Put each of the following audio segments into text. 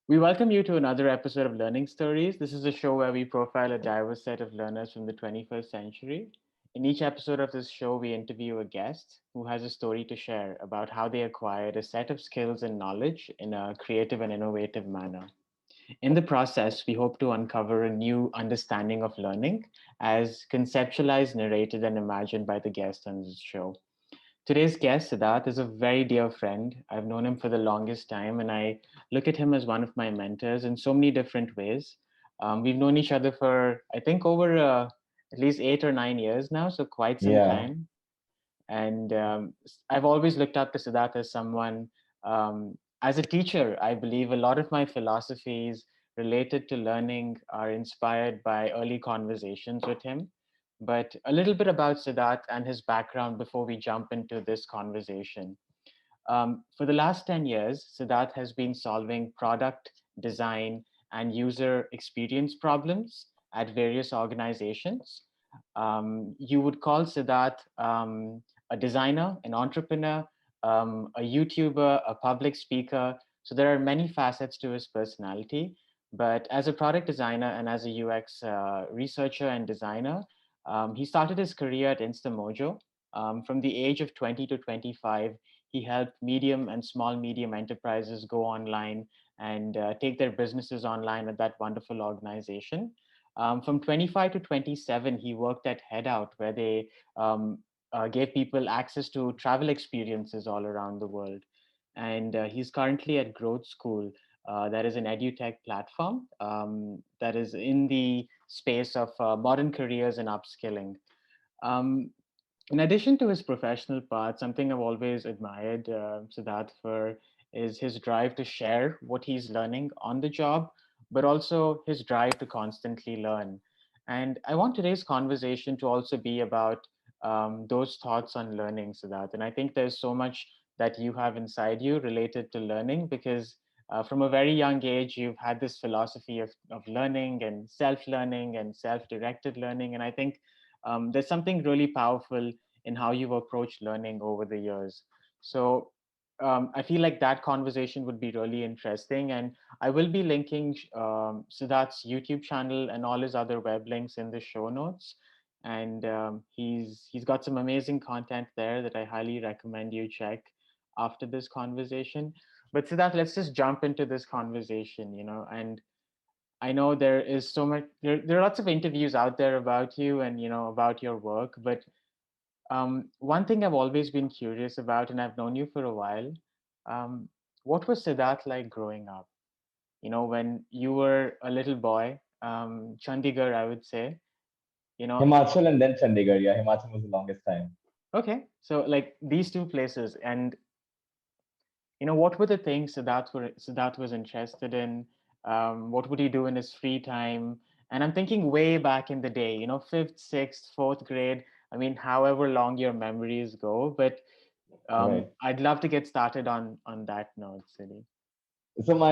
We welcome you to another episode of Learning Stories. This is a show where we profile a diverse set of learners from the 21st century. In each episode of this show, we interview a guest who has a story to share about how they acquired a set of skills and knowledge in a creative and innovative manner. In the process, we hope to uncover a new understanding of learning as conceptualized, narrated, and imagined by the guest on this show. Today's guest, Siddharth, is a very dear friend. I've known him for the longest time, and I look at him as one of my mentors in so many different ways. We've known each other for, I think, over at least 8 or 9 years now, so quite some Yeah, time. And I've always looked up to Siddharth as someone, as a teacher, I believe a lot of my philosophies related to learning are inspired by early conversations with him. But a little bit about Siddharth and his background before we jump into this conversation. For the last 10 years, Siddharth has been solving product design and user experience problems at various organizations. You would call Siddharth a designer, an entrepreneur, a YouTuber, a public speaker. So there are many facets to his personality. But as a product designer and as a UX researcher and designer, he started his career at Instamojo. From the age of 20 to 25, he helped medium and small medium enterprises go online and take their businesses online at that wonderful organization. From 25 to 27, he worked at Headout, where they gave people access to travel experiences all around the world. And he's currently at GrowthSchool, that is an edu-tech platform that is in the space of modern careers and upskilling. Um, in addition to his professional path, something I've always admired Siddharth for is his drive to share what he's learning on the job, but also his drive to constantly learn. And I want today's conversation to also be about those thoughts on learning, Siddharth. And I think there's so much that you have inside you related to learning because from a very young age, you've had this philosophy of learning and self-learning and self-directed learning. And I think there's something really powerful in how you've approached learning over the years. So I feel like that conversation would be really interesting. And I will be linking Siddharth's YouTube channel and all his other web links in the show notes. And he's got some amazing content there that I highly recommend you check after this conversation. But Siddharth, let's just jump into this conversation, and I know there is so much there are lots of interviews out there about you and about your work, but one thing I've always been curious about, and I've known you for a while, um, what was Siddharth like growing up? When you were a little boy, Chandigarh, I would say, you know, Himachal and then Chandigarh. Yeah, Himachal was the longest time. okay, so like these two places, and what were the things Siddharth was interested in? What would he do in his free time? And I'm thinking way back in the day, fifth, sixth, fourth grade. I mean, however long your memories go, but Right. I'd love to get started on that note, Siddhi. So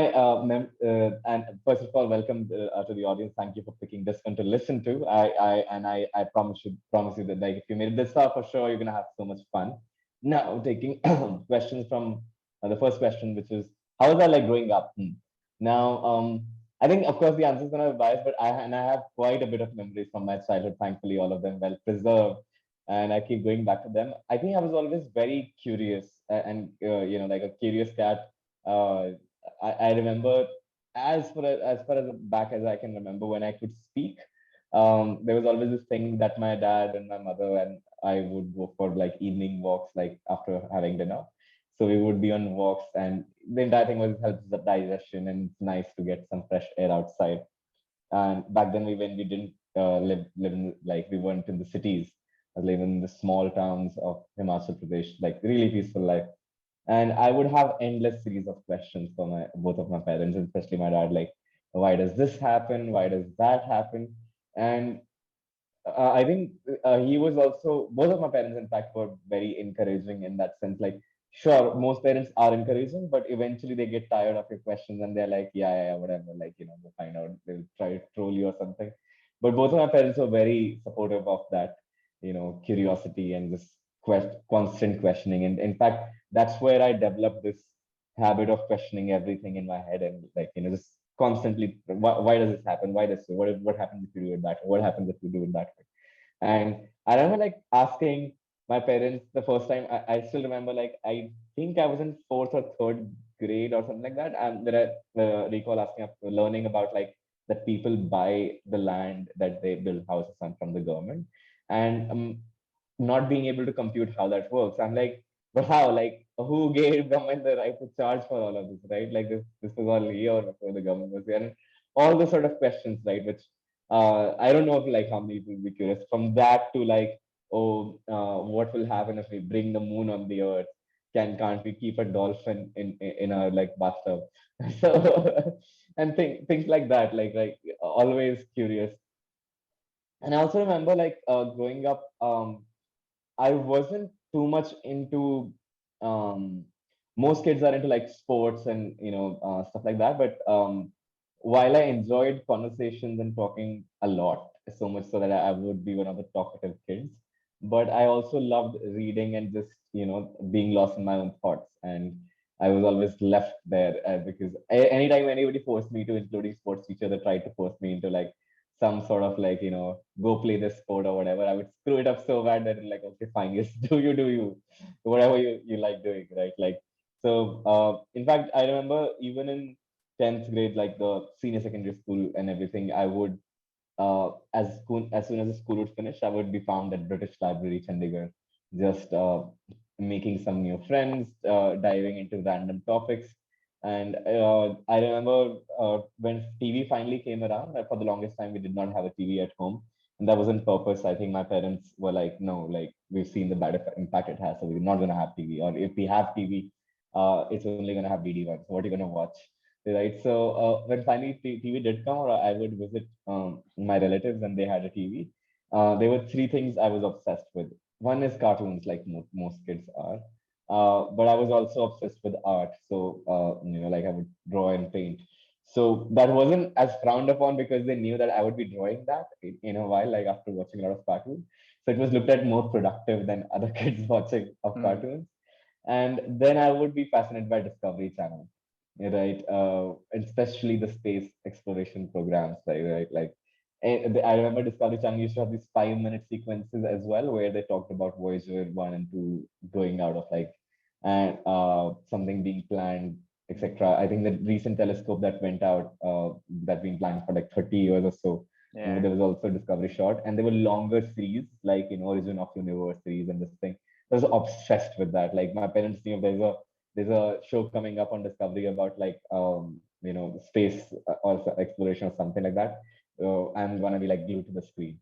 and first of all, welcome to the audience. Thank you for picking this one to listen to. I promise you that like if you made it this far for sure, you're gonna have so much fun. Now taking questions from the first question, which is how was I like growing up? Now, I think of course the answer is gonna be biased, but I have quite a bit of memories from my childhood. Thankfully, all of them well preserved, and I keep going back to them. I think I was always very curious and like a curious cat. I remember as far as back as I can remember when I could speak. There was always this thing that my dad and my mother and I would go for like evening walks, like after having dinner. So we would be on walks, and the entire thing was helps the digestion, and it's nice to get some fresh air outside. And back then, when we didn't live in like we weren't in the cities, I was living in the small towns of Himachal Pradesh, like really peaceful life. And I would have endless series of questions for my both of my parents, and especially my dad, like, why does this happen? Why does that happen? And I think he was also both of my parents, in fact, were very encouraging in that sense. Like, sure, most parents are encouraging, but eventually they get tired of your questions and they're like, yeah, whatever, like they'll find out, they'll try to troll you or something. But both of my parents were very supportive of that, curiosity and this constant questioning. And in fact, that's where I developed this. habit of questioning everything in my head and like just constantly why does this happen? Why does what happens if you do it that way? What happens if you do it that way? And I remember like asking my parents the first time. I still remember like I think I was in fourth or third grade or something like that. And then I recall asking, learning about like that people buy the land that they build houses on from the government, and not being able to compute how that works. I'm like, but how? Like, who gave government the right to charge for all of this, right? Like this was all here before the government was here, and all the sort of questions, right? Which I don't know if like how many people will be curious. From that to like, oh, what will happen if we bring the moon on the earth? Can't we keep a dolphin in our like bathtub? So and things like that, like always curious. And I also remember like growing up, I wasn't too much into um, most kids are into like sports and stuff like that. But while I enjoyed conversations and talking a lot, so much so that I would be one of the talkative kids, but I also loved reading and just being lost in my own thoughts. And I was always left there because anytime anybody forced me to, including sports teacher, that tried to force me into like some sort of like go play this sport or whatever, I would screw it up so bad that like, okay, fine, yes, do you whatever you like doing, right? Like so in fact I remember even in 10th grade, like the senior secondary school and everything, I would as soon as the school would finish, I would be found at British Library, Chandigarh, just making some new friends, diving into random topics. And I remember when TV finally came around, for the longest time, we did not have a TV at home. And that was on purpose. I think my parents were like, no, like we've seen the bad impact it has. So we're not going to have TV. Or if we have TV, it's only going to have DD1. So what are you going to watch? Right. So when finally TV did come, or I would visit my relatives and they had a TV. There were three things I was obsessed with. One is cartoons, like most kids are. But I was also obsessed with art. So, like I would draw and paint. So that wasn't as frowned upon because they knew that I would be drawing that in a while, like after watching a lot of cartoons. So it was looked at more productive than other kids watching of Mm. cartoons. And then I would be fascinated by Discovery Channel, right? Especially the space exploration programs, right? Like, I remember Discovery Channel used to have these 5 minute sequences as well, where they talked about Voyager 1 and 2 going out of like, and something being planned, etc. I think the recent telescope that went out, that been planned for like 30 years or so. Yeah. There was also Discovery Short, and there were longer series like Origin of Universe series and this thing. I was obsessed with that. Like my parents knew there's a show coming up on Discovery about like space or exploration or something like that. I'm gonna be like glued to the screen.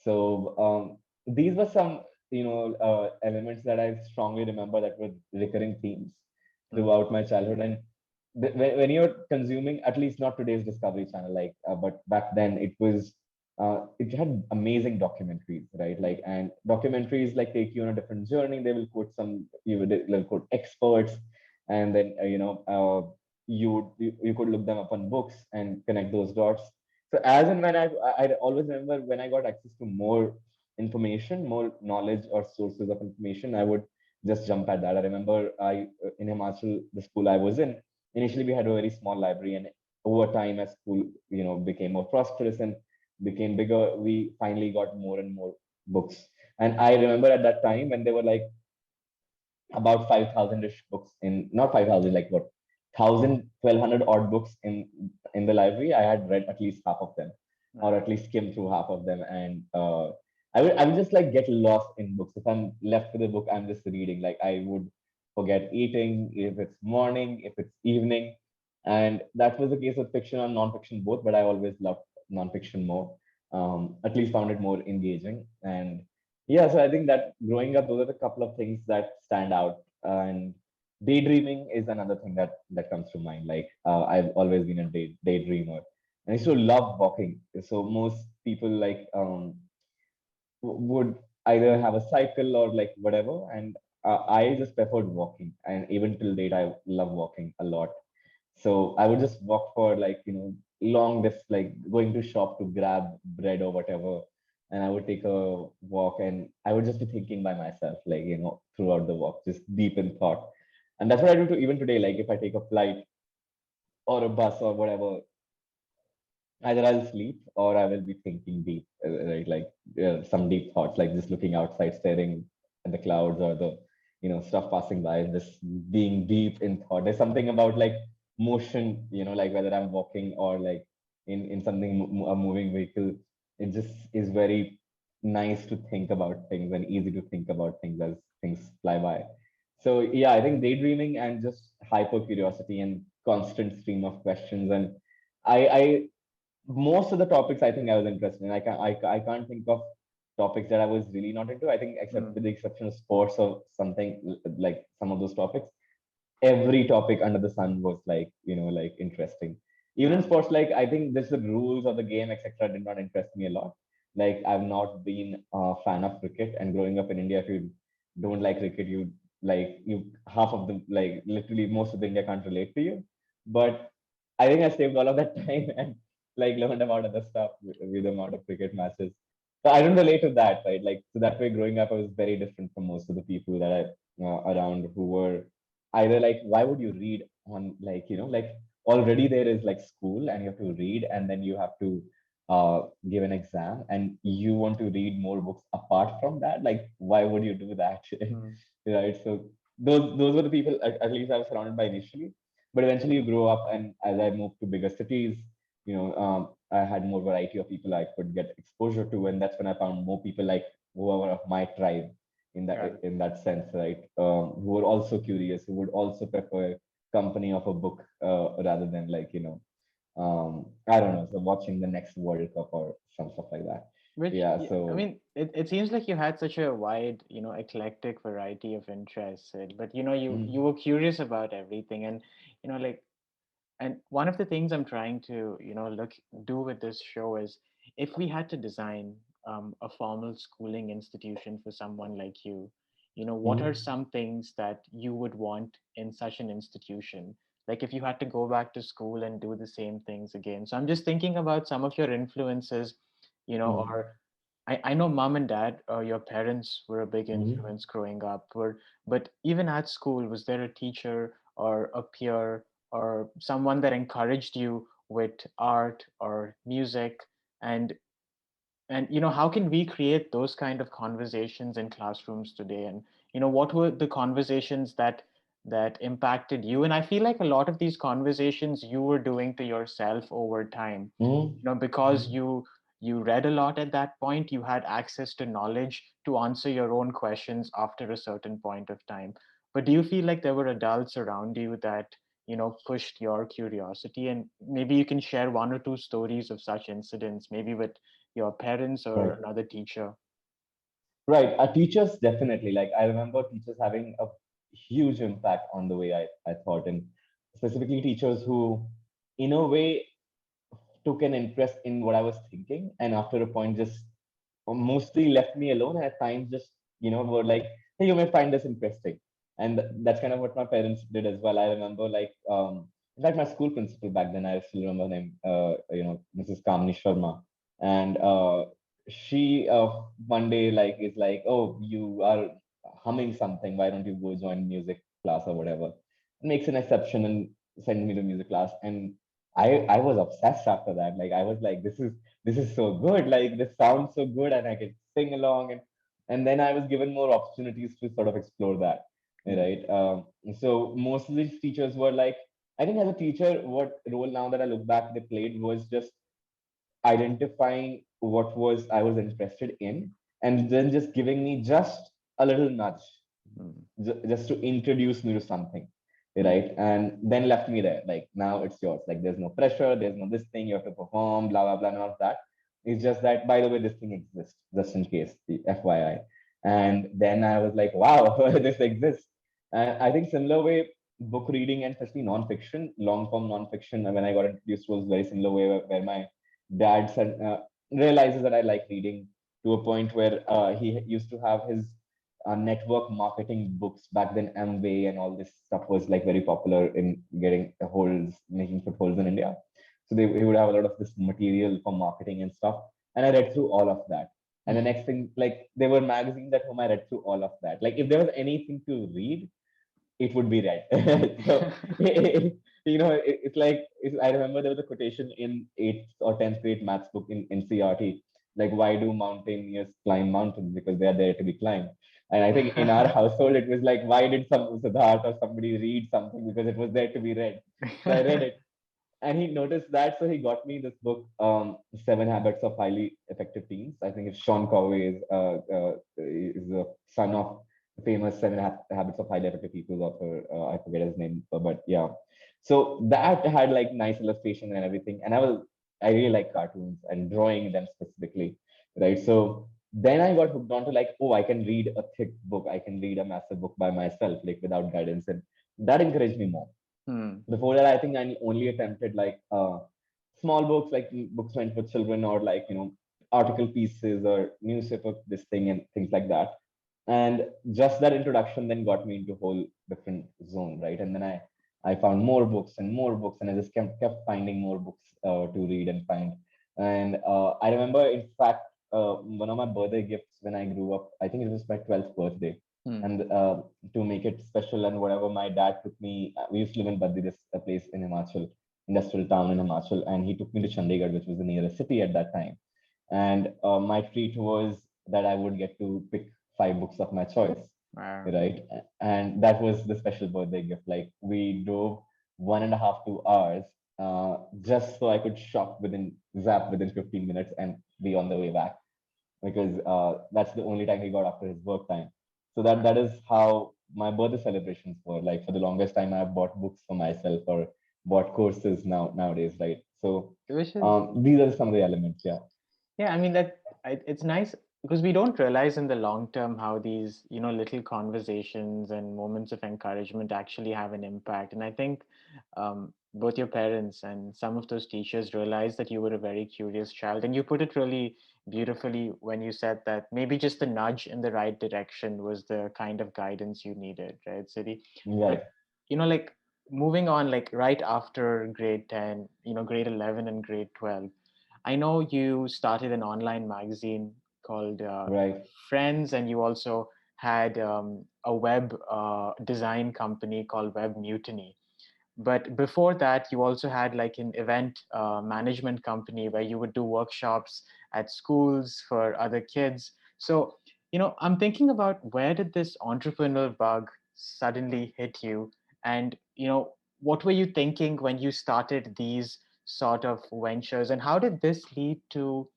So these were some elements that I strongly remember that were recurring themes Mm. throughout my childhood. And when you're consuming, at least not today's Discovery Channel, like but back then it had amazing documentaries, right? Like, and documentaries like take you on a different journey. They will quote they'll quote experts, and then you could look them up on books and connect those dots. So as and when I always remember when I got access to more information, more knowledge or sources of information, I would just jump at that. I remember in Himachal, the school I was in, initially we had a very small library, and over time as school became more prosperous and became bigger, we finally got more and more books. And I remember at that time when there were like about 5,000-ish books in, not 5,000, like what, 1,000, 1,200 odd books in the library. I had read at least half of them, or Mm. at least skimmed through half of them. And I would just like get lost in books. If I'm left with a book, I'm just reading. Like I would forget eating if it's morning, if it's evening. And that was the case with fiction and nonfiction both, but I always loved nonfiction more. At least found it more engaging. And yeah, so I think that growing up, those are the couple of things that stand out. And daydreaming is another thing that comes to mind. Like I've always been a daydreamer, and I used to love walking. So most people like would either have a cycle or like whatever, and I just preferred walking. And even till date, I love walking a lot. So I would just walk for like, long this like going to shop to grab bread or whatever. And I would take a walk and I would just be thinking by myself, like, throughout the walk, just deep in thought. And that's what I do to even today. Like if I take a flight or a bus or whatever, either I'll sleep or I will be thinking deep, right? Like some deep thoughts, like just looking outside, staring at the clouds or the, stuff passing by, and just being deep in thought. There's something about like motion, like whether I'm walking or like in something, a moving vehicle. It just is very nice to think about things and easy to think about things as things fly by. So yeah, I think daydreaming and just hyper curiosity and constant stream of questions. And I most of the topics I think I was interested in. I can't think of topics that I was really not into. I think except with the exception of sports or something like some of those topics, every topic under the sun was like, like interesting. Even in sports, like I think just the rules of the game, etc., did not interest me a lot. Like I've not been a fan of cricket, and growing up in India, if you don't like cricket, you half of the like literally most of the India can't relate to you. But I think I saved all of that time and like learned about other stuff with the amount of cricket matches. So I don't relate to that, right? Like so that way, growing up, I was very different from most of the people that I around who were either like, why would you read on like like already there is like school and you have to read and then you have to give an exam and you want to read more books apart from that, like why would you do that? Mm. Right, so those were the people at least I was surrounded by initially. But eventually you grow up, and as I moved to bigger cities, I had more variety of people I could get exposure to, and that's when I found more people like who were of my tribe Got it. in that sense, right? Who were also curious, who would also prefer company of a book rather than like I don't know, so watching the next World Cup or some stuff like that. Yeah, I so mean, it seems like you had such a wide, eclectic variety of interests, but you mm, were curious about everything, and like, and one of the things I'm trying to, do with this show is, if we had to design a formal schooling institution for someone like you, what are mm, some things that you would want in such an institution? Like if you had to go back to school and do the same things again. So I'm just thinking about some of your influences, mm, or I know mom and dad, your parents were a big mm, influence growing up, but even at school, was there a teacher or a peer or someone that encouraged you with art or music? And how can we create those kind of conversations in classrooms today? And what were the conversations that impacted you? And I feel like a lot of these conversations you were doing to yourself over time, mm, because mm. you read a lot at that point, you had access to knowledge to answer your own questions after a certain point of time. But do you feel like there were adults around you that pushed your curiosity? And maybe you can share one or two stories of such incidents, maybe with your parents or Right. another teacher. Right. Teachers definitely. Like I remember teachers having a huge impact on the way I thought, and specifically teachers who, in a way, took an interest in what I was thinking, and after a point, just mostly left me alone. And at times, just were like, "Hey, you may find this interesting," and that's kind of what my parents did as well. I remember, like, in fact, my school principal back then, I still remember her name, Mrs. Kamini Sharma, and she one day like is like, "Oh, you are humming something. Why don't you go join music class or whatever?" Makes an exception and send me to music class, and I was obsessed after that. Like I was like, this is so good. Like this sounds so good, and I could sing along, and then I was given more opportunities to sort of explore that, Mm, right? So most of these teachers were like, I think as a teacher, what role now that I look back they played was just identifying what was I was interested in, and then just giving me just a little nudge, mm, just to introduce me to something, mm, right? And then left me there. Like now it's yours. Like there's no pressure, there's no this thing you have to perform, blah blah blah, none of that. It's just that by the way, this thing exists, just in case, the FYI. And then I was like, wow, this exists. And I think similar way, book reading and especially non-fiction, long form non-fiction, when I got introduced was very similar way where my dad said realizes that I like reading to a point where he used to have his network marketing books back then. Amway and all this stuff was like very popular in getting holds, making footholds in India. So he would have a lot of this material for marketing and stuff. And I read through all of that. And the next thing, like there were magazines at home, I read through all of that. Like if there was anything to read, it would be red. So it's like I remember there was a quotation in 8th or 10th grade maths book in NCRT, like why do mountaineers climb mountains? Because they are there to be climbed. And I think in our household it was like, why did some Siddharth or somebody read something? Because it was there to be read. So I read it, and he noticed that, so he got me this book, Seven Habits of Highly Effective Teens. I think it's Sean Covey is the son of the famous Habits of Highly Effective People author. I forget his name, but yeah. So that had like nice illustration and everything, and I really like cartoons and drawing them specifically, right? So then I got hooked on to like, oh, I can read a thick book, I can read a massive book by myself, like without guidance, and that encouraged me more. Hmm. Before that, I think I only attempted like small books, like books meant for children, or like article pieces or newspaper this thing and things like that. And just that introduction then got me into a whole different zone, right? And then I found more books and more books, and I just kept finding more books to read and find. And I remember, in fact, one of my birthday gifts when I grew up, I think it was my 12th birthday, Hmm. and to make it special and whatever, my dad took me. We used to live in Baddi, this a place in Himachal, industrial town in Himachal, and he took me to Chandigarh, which was the nearest city at that time. And my treat was that I would get to pick 5 books of my choice, Wow. right? And that was the special birthday gift. Like we drove 1.5 2 hours just so I could shop within 15 minutes and be on the way back, because that's the only time he got after his work time. So that Wow. is how my birthday celebrations were. Like for the longest time, I've bought books for myself or bought courses nowadays, right? So Which is, these are some of the elements. Yeah. yeah, I mean it's nice because we don't realize in the long term how these, little conversations and moments of encouragement actually have an impact. And I think both your parents and some of those teachers realized that you were a very curious child. And you put it really beautifully when you said that maybe just the nudge in the right direction was the kind of guidance you needed, right, Siddhi? Right. But, like moving on, like right after grade 10, grade 11 and grade 12, I know you started an online magazine called Right. Friends, and you also had a web design company called Web Mutiny. But before that, you also had like an event management company where you would do workshops at schools for other kids. So, I'm thinking about where did this entrepreneurial bug suddenly hit you? And, what were you thinking when you started these sort of ventures? And how did this lead to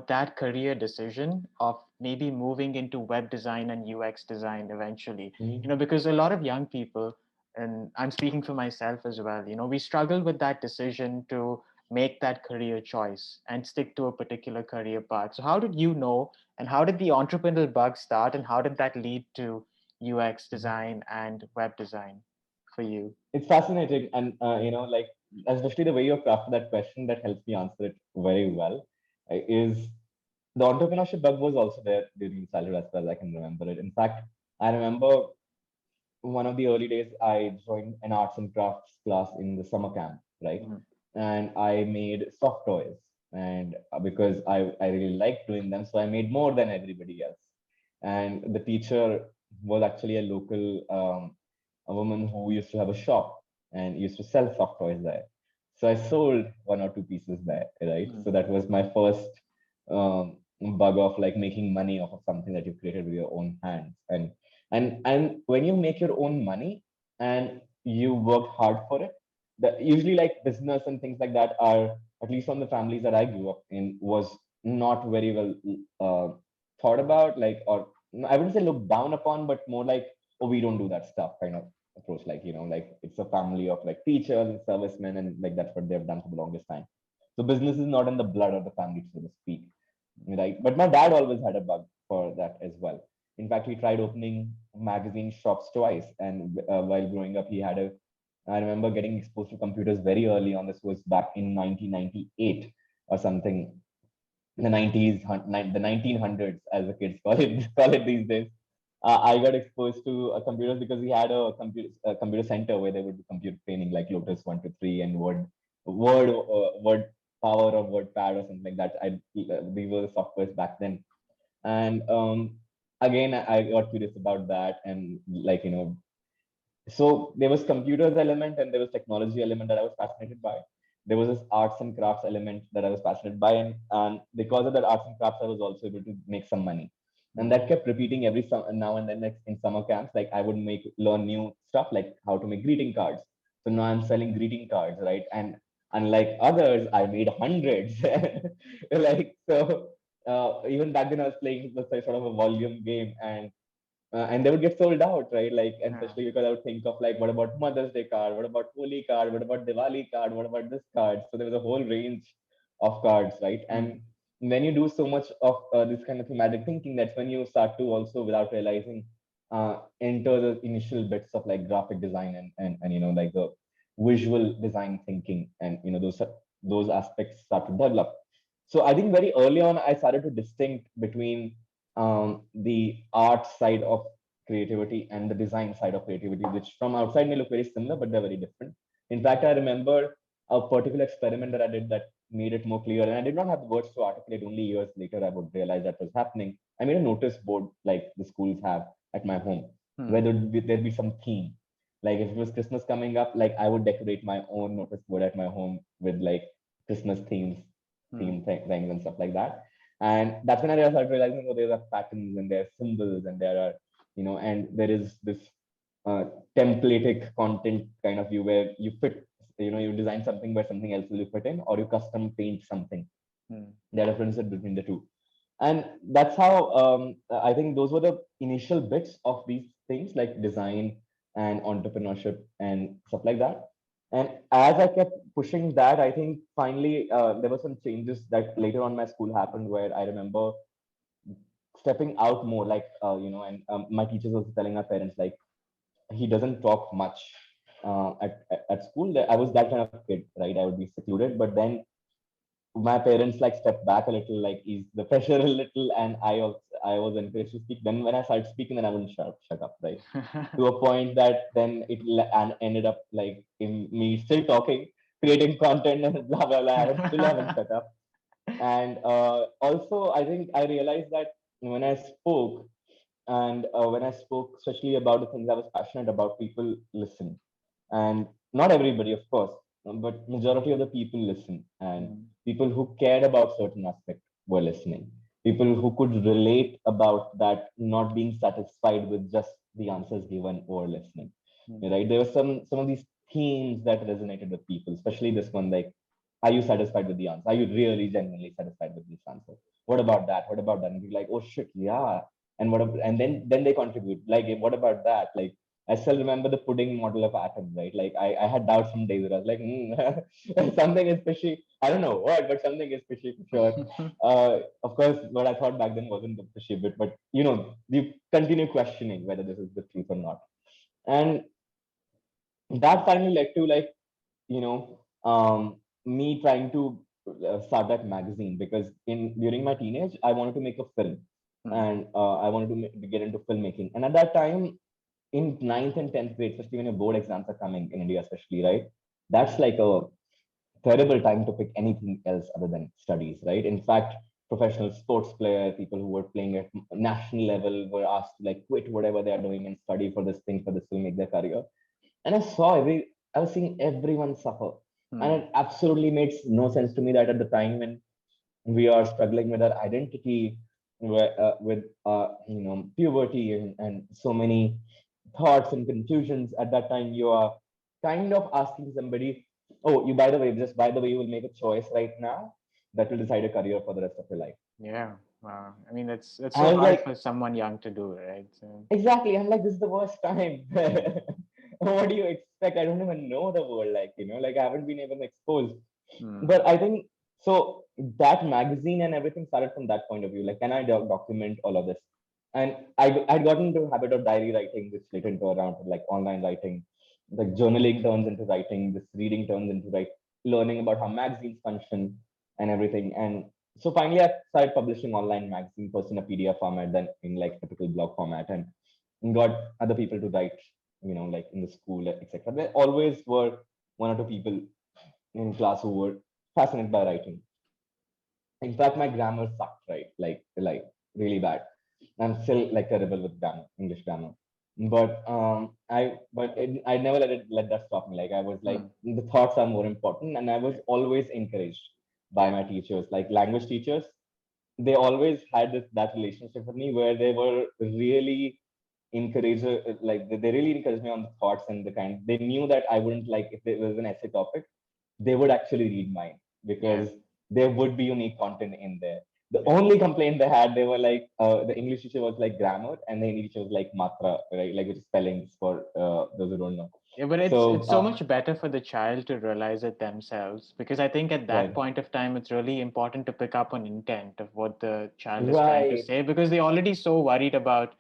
that career decision of maybe moving into web design and UX design eventually? Mhm. Because a lot of young people, and I'm speaking for myself as well, we struggle with that decision to make that career choice and stick to a particular career path. So how did you know, and how did the entrepreneurial bug start, and how did that lead to UX design and web design for you? It's fascinating, and like especially the way you crafted that question that helps me answer it very well. Is the entrepreneurship bug was also there during childhood as far as I can remember it. In fact, I remember one of the early days, I joined an arts and crafts class in the summer camp, right? Mhm. And I made soft toys. And because I really liked doing them, so I made more than everybody else. And the teacher was actually a local, a woman who used to have a shop and used to sell soft toys there. So I sold 1 or 2 pieces there, right? Mhm. So that was my first bug of like making money off of something that you created with your own hands. And when you make your own money and you work hard for it, usually like business and things like that are, at least from the families that I grew up in, was not very well thought about, like, or I wouldn't say looked down upon, but more like, oh, we don't do that stuff kind of approach. Like, like it's a family of like teachers and servicemen, and like that's what they've done for the longest time. So business is not in the blood of the family, so to speak, right? But my dad always had a bug for that as well. In fact, he tried opening magazine shops twice, and while growing up, he had a. I remember getting exposed to computers very early on. This was back in 1998 or something, the 90s, the 1900s, as the kids call it, call it these days. I got exposed to computers because we had a computer center where there would be computer training, like Lotus 1 2 3 and Word Power or WordPad or something like that. These were the softwares back then, and again, I got curious about that, and like So there was computers element and there was technology element that I was fascinated by. There was this arts and crafts element that I was passionate by, and because of that arts and crafts, I was also able to make some money. And that kept repeating every now and then, like in summer camps, like I would learn new stuff, like how to make greeting cards. So now I'm selling greeting cards, right? And unlike others, I made hundreds. Like so, even back then I was playing the sort of a volume game, and they would get sold out, right? Like, and Yeah. especially because I would think of like, what about Mother's Day card? What about Holi card? What about Diwali card? What about this card? So there was a whole range of cards, right? And Mm. when you do so much of this kind of thematic thinking, that's when you start to also, without realizing, enter the initial bits of like graphic design and like the visual design thinking, and those aspects start to develop. So I think very early on, I started to distinct between the art side of creativity and the design side of creativity, which from outside may look very similar, but they're very different. In fact, I remember a particular experiment that I did that made it more clear. And I did not have the words to articulate. Only years later, I would realize that was happening. I made a notice board like the schools have at my home, where Mm. there'd be some theme. Like if it was Christmas coming up, like I would decorate my own notice board at my home with like Christmas Mm. things and stuff like that. And that's when I started realizing, oh, there are patterns and there are symbols and there are, and there is this uh, templatic content kind of view where you fit, you design something where something else will fit in, or you custom paint something. Mm. There are differences between the two. And that's how I think those were the initial bits of these things like design and entrepreneurship and stuff like that. And as I kept pushing that, I think finally there were some changes that later on my school happened where I remember stepping out more, like and my teachers also telling our parents like he doesn't talk much at school. I was that kind of kid, right? I would be secluded, but then my parents like stepped back a little, like ease the pressure a little, and I was encouraged to speak. Then when I started speaking, then I wouldn't shut up, right? To a point that then and ended up like in me still talking, creating content and blah blah blah. I still haven't shut up. And also, I think I realized that when I spoke, and when I spoke, especially about the things I was passionate about, people listen. And not everybody, of course, but majority of the people listen. And Mm. people who cared about certain aspect were listening. People who could relate about that not being satisfied with just the answers given or listening. Mm. Right? There were some of these themes that resonated with people, especially this one, like, are you satisfied with the answer? Are you really genuinely satisfied with this answer? What about that? What about that? And be like, oh shit, yeah. And and then they contribute. Like, what about that? Like, I still remember the pudding model of atom, right? Like I had doubts some days where I was like, something is fishy. I don't know what, but something is fishy for sure. Of course, what I thought back then wasn't the fishy bit, but you continue questioning whether this is the truth or not. And that finally led to like, you know, me trying to start that magazine because in during my teenage, I wanted to make a film Mm. and I wanted to get into filmmaking. And at that time, in ninth and 10th grade, especially when your board exams are coming in India, especially, right? That's like a terrible time to pick anything else other than studies, right? In fact, professional sports player, people who were playing at national level were asked to like quit whatever they are doing and study for this thing, for this to make their career. And I was seeing everyone suffer. And Mm. it absolutely makes no sense to me that at the time when we are struggling with our identity, with puberty and so many thoughts and confusions at that time, you are kind of asking somebody, oh, you by the way, just by the way, you will make a choice right now that will decide a career for the rest of your life. Yeah. Wow. I mean, that's I so was hard like, for someone young to do, right? So, exactly. I'm like, this is the worst time. mm. What do you expect? I don't even know the world, like, like I haven't been even exposed. Mm. But I think so that magazine and everything started from that point of view. Like, can I document all of this? And I'd gotten into a habit of diary writing, which later into around like online writing, like journaling turns into writing, this reading turns into like learning about how magazines function and everything. And so finally, I started publishing online magazine first in a PDF format, then in like typical blog format, and got other people to write, like in the school, etc. There always were one or two people in class who were fascinated by writing. In fact, my grammar sucked, right? Like really bad. I'm still like terrible with grammar, English grammar. I never let that stop me. Like I was like, Mm. the thoughts are more important, and I was Yeah. always encouraged by Yeah. my teachers, like language teachers. They always had that relationship with me where they were really like they really encouraged me on the thoughts and the kind. They knew that I wouldn't, like, if there was an essay topic, they would actually read mine Yeah. because there would be unique content in there. The Yeah. only complaint they had, they were like, the English teacher was like grammar, and the Hindi teacher was like matra, right? Like, which is spellings for those who don't know. Yeah, but So, it's so much better for the child to realize it themselves, because I think at that right, point of time it's really important to pick up on intent of what the child is trying to right, say, because they're already so worried about,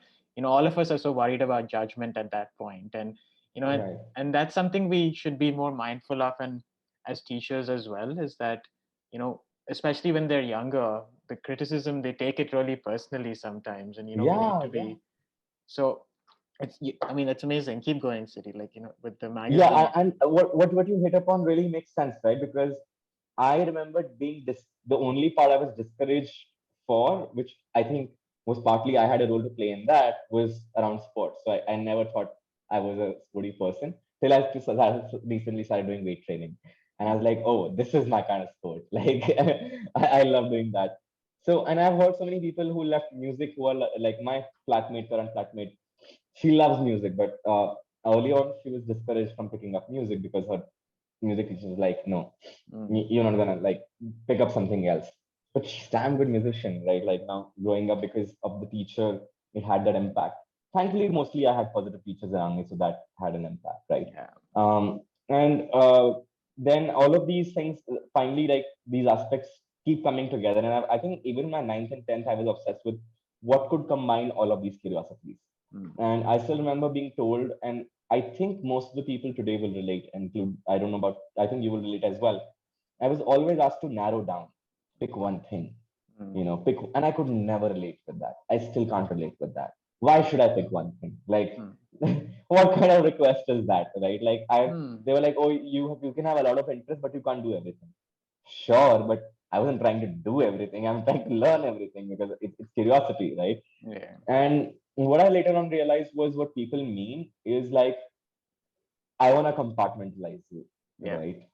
all of us are so worried about judgment at that point. And right. that's something we should be more mindful of, and as teachers as well, is that, especially when they're younger, the criticism, they take it really personally sometimes, and we need to Yeah, yeah. be so. I mean, that's amazing. Keep going, City. Like, with the Yeah, magazine. and what you hit upon really makes sense, right? Because I remember being the only part I was discouraged for, which I think was partly I had a role to play in that, was around sports. So I never thought I was a sporty person till I recently started doing weight training, and I was Mm, like, oh, this is my kind of sport. Like, I love doing that. So, and I've heard so many people who left music who are like my flatmate, current flatmate. She loves music, but early on she was discouraged from picking up music because her music teacher was like, no, mm, you're not gonna like pick up something else. But she's damn good musician, right? Like now growing up because of the teacher, it had that impact. Thankfully, mostly I had positive teachers around me, so that had an impact, right? yeah. And then all of these things finally, like these aspects keep coming together. And I think even in my ninth and tenth, I was obsessed with what could combine all of these curiosities. Mm, And I still remember being told, and I think most of the people today will relate, include, I don't know about, I think you will relate as well. I was always asked to narrow down, pick one thing, mm, and I could never relate with that. I still can't relate with that. Why should I pick one thing? Like, mm, what kind of request is that, right? Like, mm, they were like, oh, you can have a lot of interest, but you can't do everything. Sure, but I wasn't trying to do everything. I'm trying to learn everything because it's curiosity, right? yeah. And what I later on realized was what people mean is like, I want to compartmentalize you, Yeah. right?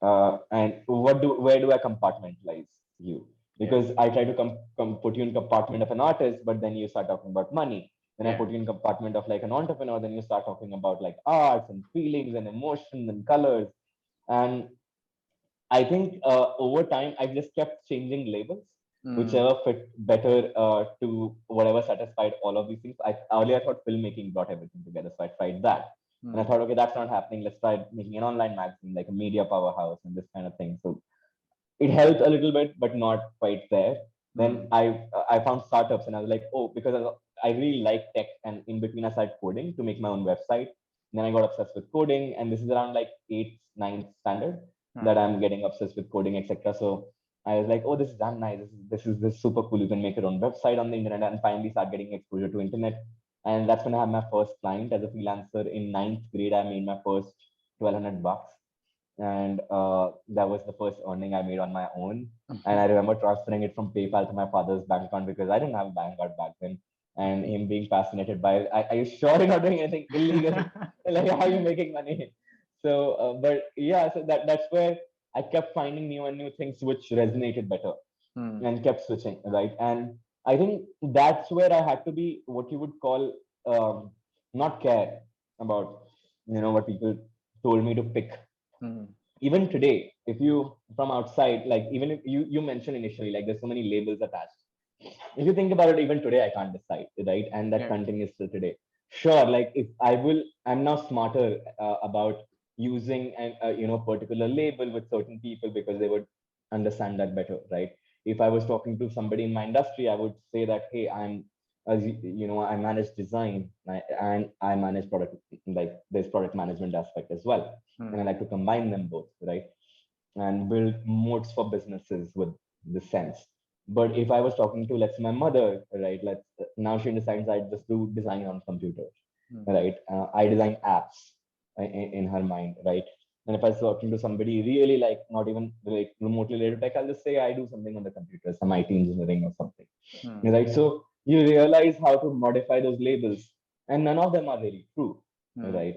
And where do I compartmentalize you? Yeah. Because I try to put you in compartment of an artist, but then you start talking about money. Then I Yeah. put you in compartment of like an entrepreneur, then you start talking about like arts and feelings and emotions and colors. And I think over time, I just kept changing labels, Mm, whichever fit better to whatever satisfied all of these things. Earlier I thought filmmaking brought everything together, so I tried that. And I mm, thought, okay, that's not happening. Let's try making an online magazine, like a media powerhouse and this kind of thing. So it helped a little bit, but not quite there. Then mm, I found startups, and I was like, oh, because I really like tech, and in between I started coding to make my own website. And then I got obsessed with coding, and this is around like eighth, ninth standard that mm, I'm getting obsessed with coding, etc. So I was like, oh, this is damn nice. This is super cool. You can make your own website on the internet, and finally start getting exposure to internet. And that's when I had my first client as a freelancer in ninth grade. I made my first $1,200, and that was the first earning I made on my own. And I remember transferring it from PayPal to my father's bank account because I didn't have a bank account back then. And him being fascinated by it, are you sure you're not doing anything illegal? Like, how are you making money? So, but yeah, so that's where I kept finding new and new things which resonated better mm, and kept switching, right? And I think that's where I had to be what you would call not care about, what people told me to pick. mm, Even today, if you from outside, like even if you mentioned initially, like there's so many labels attached. If you think about it, even today I can't decide, right? And that yeah. continues till today. Sure, like if I'm now smarter about using an particular label with certain people because they would understand that better, right? If I was talking to somebody in my industry, I would say that, hey, I manage design, and I manage product, like there's product management aspect as well, and I Mm, like to combine them both, right? And build modes for businesses with the sense. But if I was talking to, let's say, my mother, right? Now she understands I just do design on computers, mm, right? I design apps in her mind, right? And if I was talking to somebody really like not even like remotely related to tech, I'll just say I do something on the computer, some IT engineering or something, mm, right? So you realize how to modify those labels and none of them are really true, Hmm. right?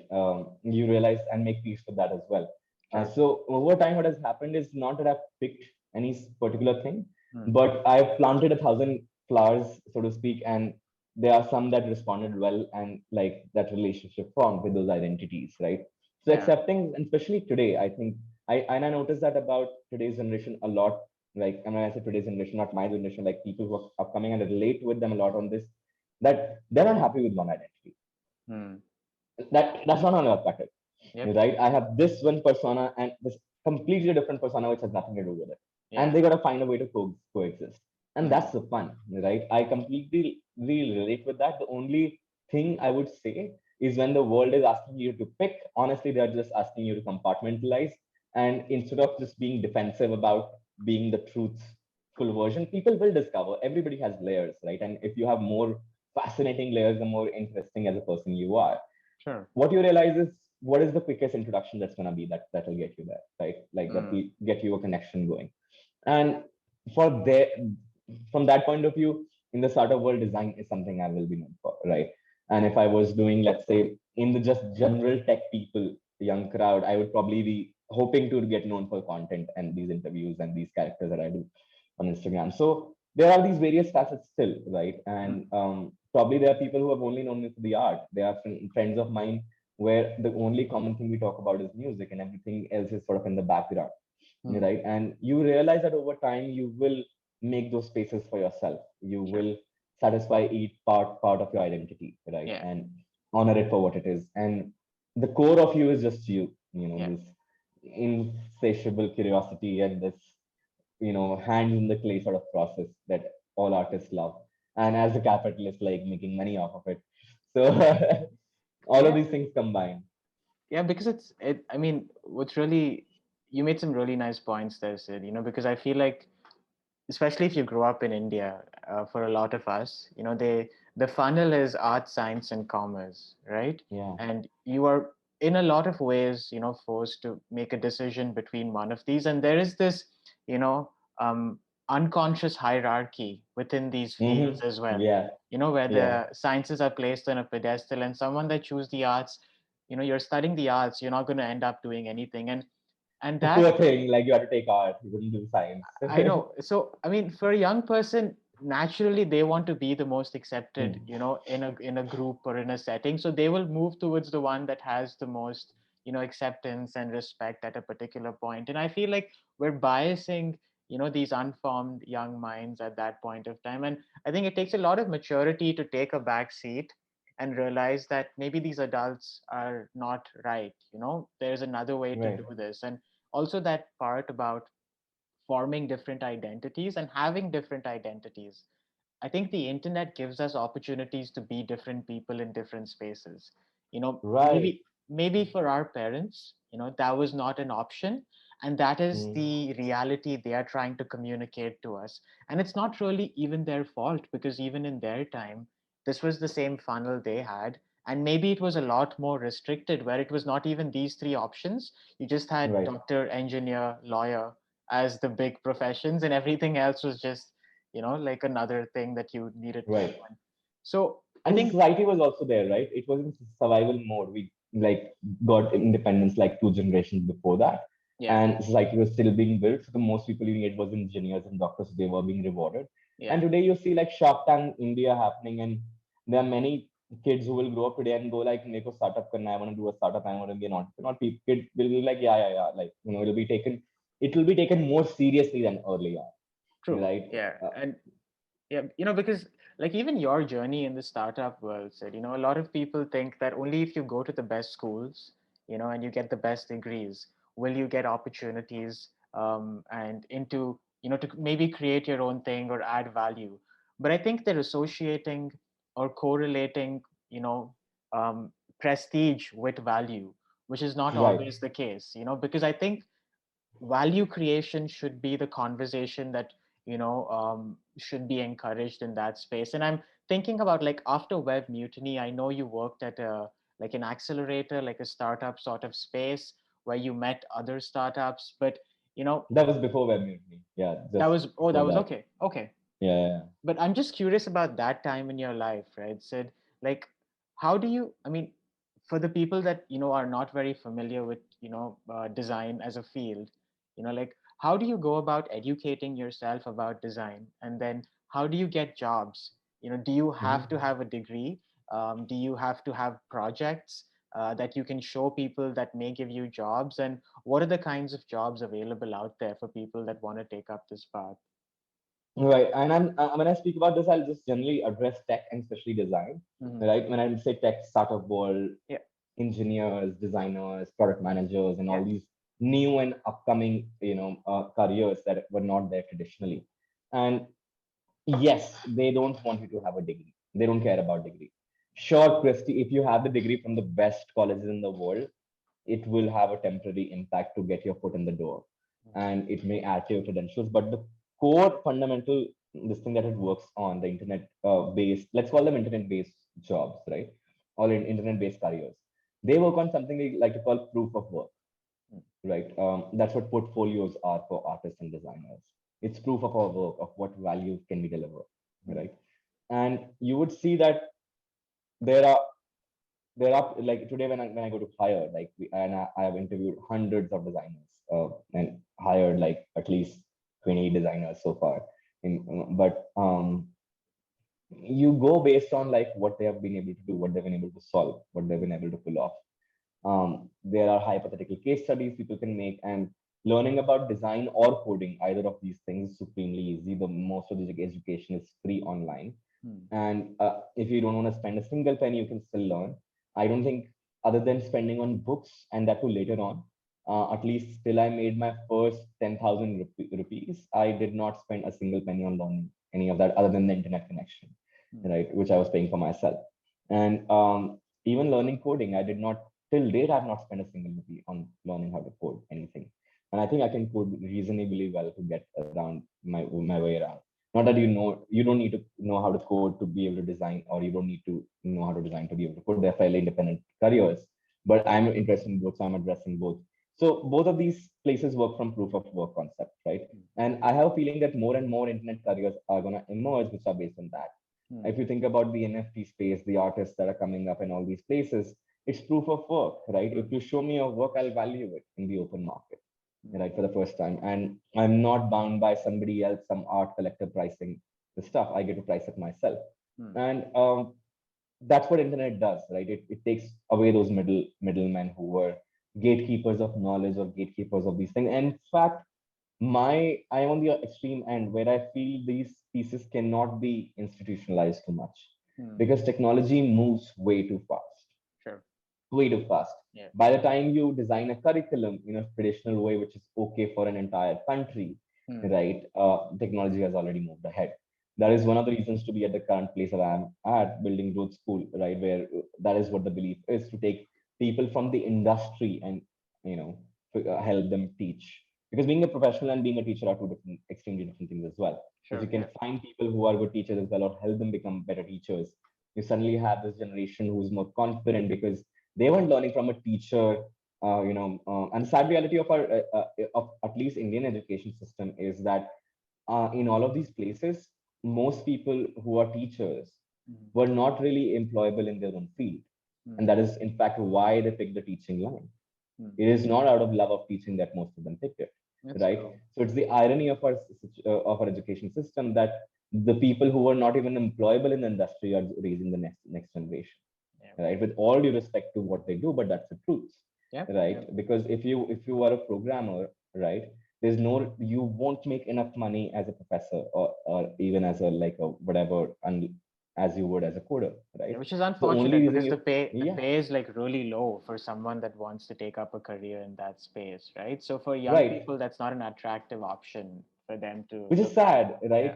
You realize and make peace with that as well. Sure. So over time, what has happened is not that I've picked any particular thing, Hmm. but I've planted 1,000 flowers, so to speak, and there are some that responded well, and like that relationship formed with those identities, right? So Yeah. accepting, and especially today, I think I noticed that about today's generation a lot. Like, and when I say today's generation, not my generation, like people who are coming and relate with them a lot on this, that they're not happy with one identity. Hmm. That's not unattractive, Yep. right? I have this one persona and this completely different persona which has nothing to do with it, and Yeah. they got to find a way to coexist, and Hmm. that's the fun, right? I completely really relate with that. The only thing I would say is when the world is asking you to pick, honestly, they're just asking you to compartmentalize, and instead of just being defensive about being the truthful version, people will discover everybody has layers, right? And if you have more fascinating layers, the more interesting as a person you are. Sure. What you realize is what is the quickest introduction that's going to be that'll get you there, right? Like that Hmm. will get you a connection going. And for there, from that point of view, in the startup world, design is something I will be known for, right? And if I was doing, let's say, in the just general tech people, young crowd, I would probably be hoping to get known for content and these interviews and these characters that I do on Instagram. So there are these various facets still, right? And Hmm. probably there are people who have only known me for the art. There are friends of mine where the only common thing we talk about is music and everything else is sort of in the background, Hmm. right? And you realize that over time you will make those spaces for yourself. You Sure. will satisfy each part of your identity, right? Yeah. And honor it for what it is. And the core of you is just you, Yeah. this insatiable curiosity and this, hands in the clay sort of process that all artists love. And as a capitalist, like making money off of it. So all of Yeah. these things combined. Yeah, because I mean, what's really, you made some really nice points there, Sid, because I feel like, especially if you grow up in India, for a lot of us, the funnel is art, science, and commerce, right? Yeah. And you are in a lot of ways, forced to make a decision between one of these. And there is this, you know, um, unconscious hierarchy within these fields as well, Yeah. where Yeah. the sciences are placed on a pedestal, and someone that choose the arts, you're studying the arts, you're not going to end up doing anything. And Poor that, thing, like you had to take art, you couldn't do science. I know. So, I mean, for a young person, naturally they want to be the most accepted, Hmm. in a group or in a setting. So they will move towards the one that has the most, acceptance and respect at a particular point. And I feel like we're biasing, these unformed young minds at that point of time. And I think it takes a lot of maturity to take a back seat and realize that maybe these adults are not right. There's another way to Right. do this. And also that part about forming different identities and having different identities. I think the internet gives us opportunities to be different people in different spaces. Right. Maybe for our parents, that was not an option. And that is Hmm. the reality they are trying to communicate to us. And it's not really even their fault, because even in their time, this was the same funnel they had. And maybe it was a lot more restricted, where it was not even these three options. You just had Right. doctor, engineer, lawyer as the big professions, and everything else was just, like another thing that you needed to Right. do. So I And the think, society was also there, right? It was in survival mode. We like got independence like two generations before that, yeah, and society was still being built. So the most people you need was engineers and doctors. So they were being rewarded. And yeah, today you see like Shark Tank India happening, and there are many kids who will grow up today and go like, "Make a startup, karna, I want to do a startup. I want to be an entrepreneur." Kid will be like, "Yeah, yeah, yeah." Like it will be taken more seriously than earlier, true. right? Yeah. Uh, And yeah, because like even your journey in the startup world said, a lot of people think that only if you go to the best schools, and you get the best degrees, will you get opportunities, and into, to maybe create your own thing or add value. But I think they're associating or correlating, you know, prestige with value, which is not right, always the case, because I think value creation should be the conversation that should be encouraged in that space. And I'm thinking about, like, after Web Mutiny, I know you worked at a, like, an accelerator, like a startup sort of space, where you met other startups. But you know that was before web mutiny. Yeah, that just was, oh, that before was that. okay, okay. Yeah, yeah, But I'm just curious about that time in your life, right, Sid? Like, how do you, I mean, for the people that, are not very familiar with, design as a field, like, how do you go about educating yourself about design? And then how do you get jobs? Do you have to Mhm. have a degree? Do you have to have projects that you can show people that may give you jobs? And what are the kinds of jobs available out there for people that want to take up this path? Right. And when I speak about this, I'll just generally address tech and especially design. Hmm. Right. When I say tech, startup world, Yeah. engineers, designers, product managers, and all Yeah. these new and upcoming, careers that were not there traditionally. And yes, they don't want you to have a degree. They don't care about degree. Sure, Christy, if you have the degree from the best colleges in the world, it will have a temporary impact to get your foot in the door, and it may add to your credentials. But the core fundamental, this thing that it works on the internet based, let's call them internet based jobs, right? Or internet based careers. They work on something we like to call proof of work, right? That's what portfolios are for artists and designers. It's proof of our work, of what value can we deliver, right? And you would see that there are like today when I go to hire, like I have interviewed hundreds of designers and hired like at least 20 designers so far. But you go based on like what they have been able to do, what they've been able to solve, what they've been able to pull off. There are hypothetical case studies people can make, and learning about design or coding, either of these things, is supremely easy. The most of the education is free online, Hmm. and if you don't want to spend a single penny, you can still learn. I don't think, other than spending on books, and that too later on, at least till I made my first 10,000 rupees, I did not spend a single penny on learning any of that other than the internet connection, Hmm. right? Which I was paying for myself. And even learning coding, I did not, till date, I've not spent a single rupee on learning how to code anything. And I think I can code reasonably well to get around my way around. Not that you don't need to know how to code to be able to design, or you don't need to know how to design to be able to code. They're fairly independent careers, but I'm interested in both, so I'm addressing both. So both of these places work from proof of work concept, right? And I have a feeling that more and more internet careers are going to emerge, which are based on that. Hmm. If you think about the NFT space, the artists that are coming up in all these places, it's proof of work, right? If you show me your work, I'll value it in the open market, Hmm. right, for the first time. And I'm not bound by somebody else, some art collector pricing the stuff. I get to price it myself. Hmm. And that's what internet does, right? It takes away those middlemen who were gatekeepers of knowledge or gatekeepers of these things. And in fact, I'm on the extreme end where I feel these pieces cannot be institutionalized too much, Hmm. because technology moves way too fast, Sure. way too fast. Yeah. By the time you design a curriculum in a traditional way, which is okay for an entire country, Hmm. right? Technology has already moved ahead. That is one of the reasons to be at the current place that I'm at, building GrowthSchool, right? Where that is what the belief is, to take people from the industry and, you know, help them teach. Because being a professional and being a teacher are two different, extremely different things as well. If you Sure. can Yeah. find people who are good teachers as well, or help them become better teachers, you suddenly have this generation who's more confident because they weren't learning from a teacher. And the sad reality of our of at least Indian education system is that in all of these places, most people who are teachers Hmm. were not really employable in their own field, and Hmm. that is in fact why they picked the teaching line. Hmm. It is not out of love of teaching that most of them picked it, That's right? true. So it's the irony of our education system that the people who were not even employable in the industry are raising the next generation, Yeah. right? With all due respect to what they do, but that's the truth, Yeah. right? Yeah. Because if you are a programmer, right, there's no, you won't make enough money as a professor, or even as a like a whatever, and as you would as a coder, Yeah, right? which is The only unfortunate reason because you, the yeah, pay is like really low for someone that wants to take up a career in that space, right? So for young right, people, that's not an attractive option for them to which is look at. sad, Yeah. right?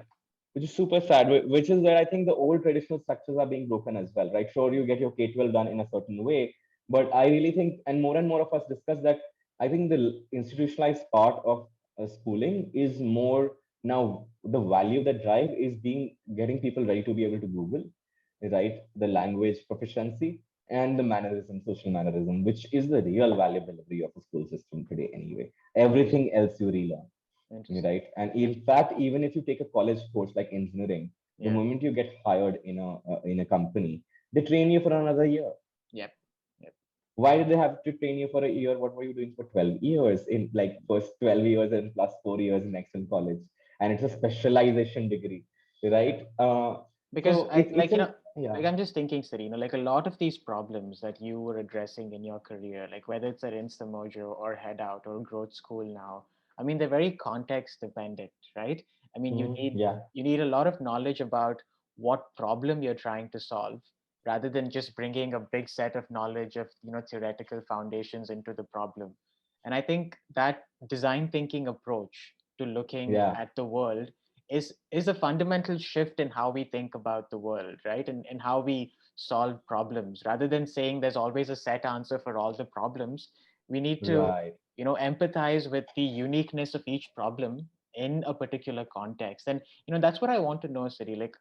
Which is super sad, which is where I think the old traditional structures are being broken as well, right? Sure, you get your K-12 done in a certain way, but I really think, and more of us discuss that, I think the institutionalized part of schooling is more now, the value that drive is being getting people ready to be able to Google, right? The language proficiency and the mannerism, social mannerism, which is the real value delivery of a school system today anyway. Everything else you relearn, Interesting. right? And Yeah. in fact, even if you take a college course like engineering, the Yeah. moment you get hired in a company, They train you for another year. Yep. Yep. Why did they have to train you for a year? What were you doing for 12 years in like first 12 years and plus 4 years in Excel college? And it's a Yep. specialization degree, right? Because So I it's like, an, yeah. like I'm just thinking, Sir, like a lot of these problems that you were addressing in your career, like whether it's at Instamojo or Headout or Growth School now, I mean, they're very context dependent, right? I mean, Yeah, you need a lot of knowledge about what problem you're trying to solve, rather than just bringing a big set of knowledge of, theoretical foundations into the problem. And I think that design thinking approach to looking yeah, at the world is a fundamental shift in how we think about the world, right? And how we solve problems. Rather than saying there's always a set answer for all the problems, we need to, right. empathize with the uniqueness of each problem in a particular context. And that's what I want to know, Siri. Like,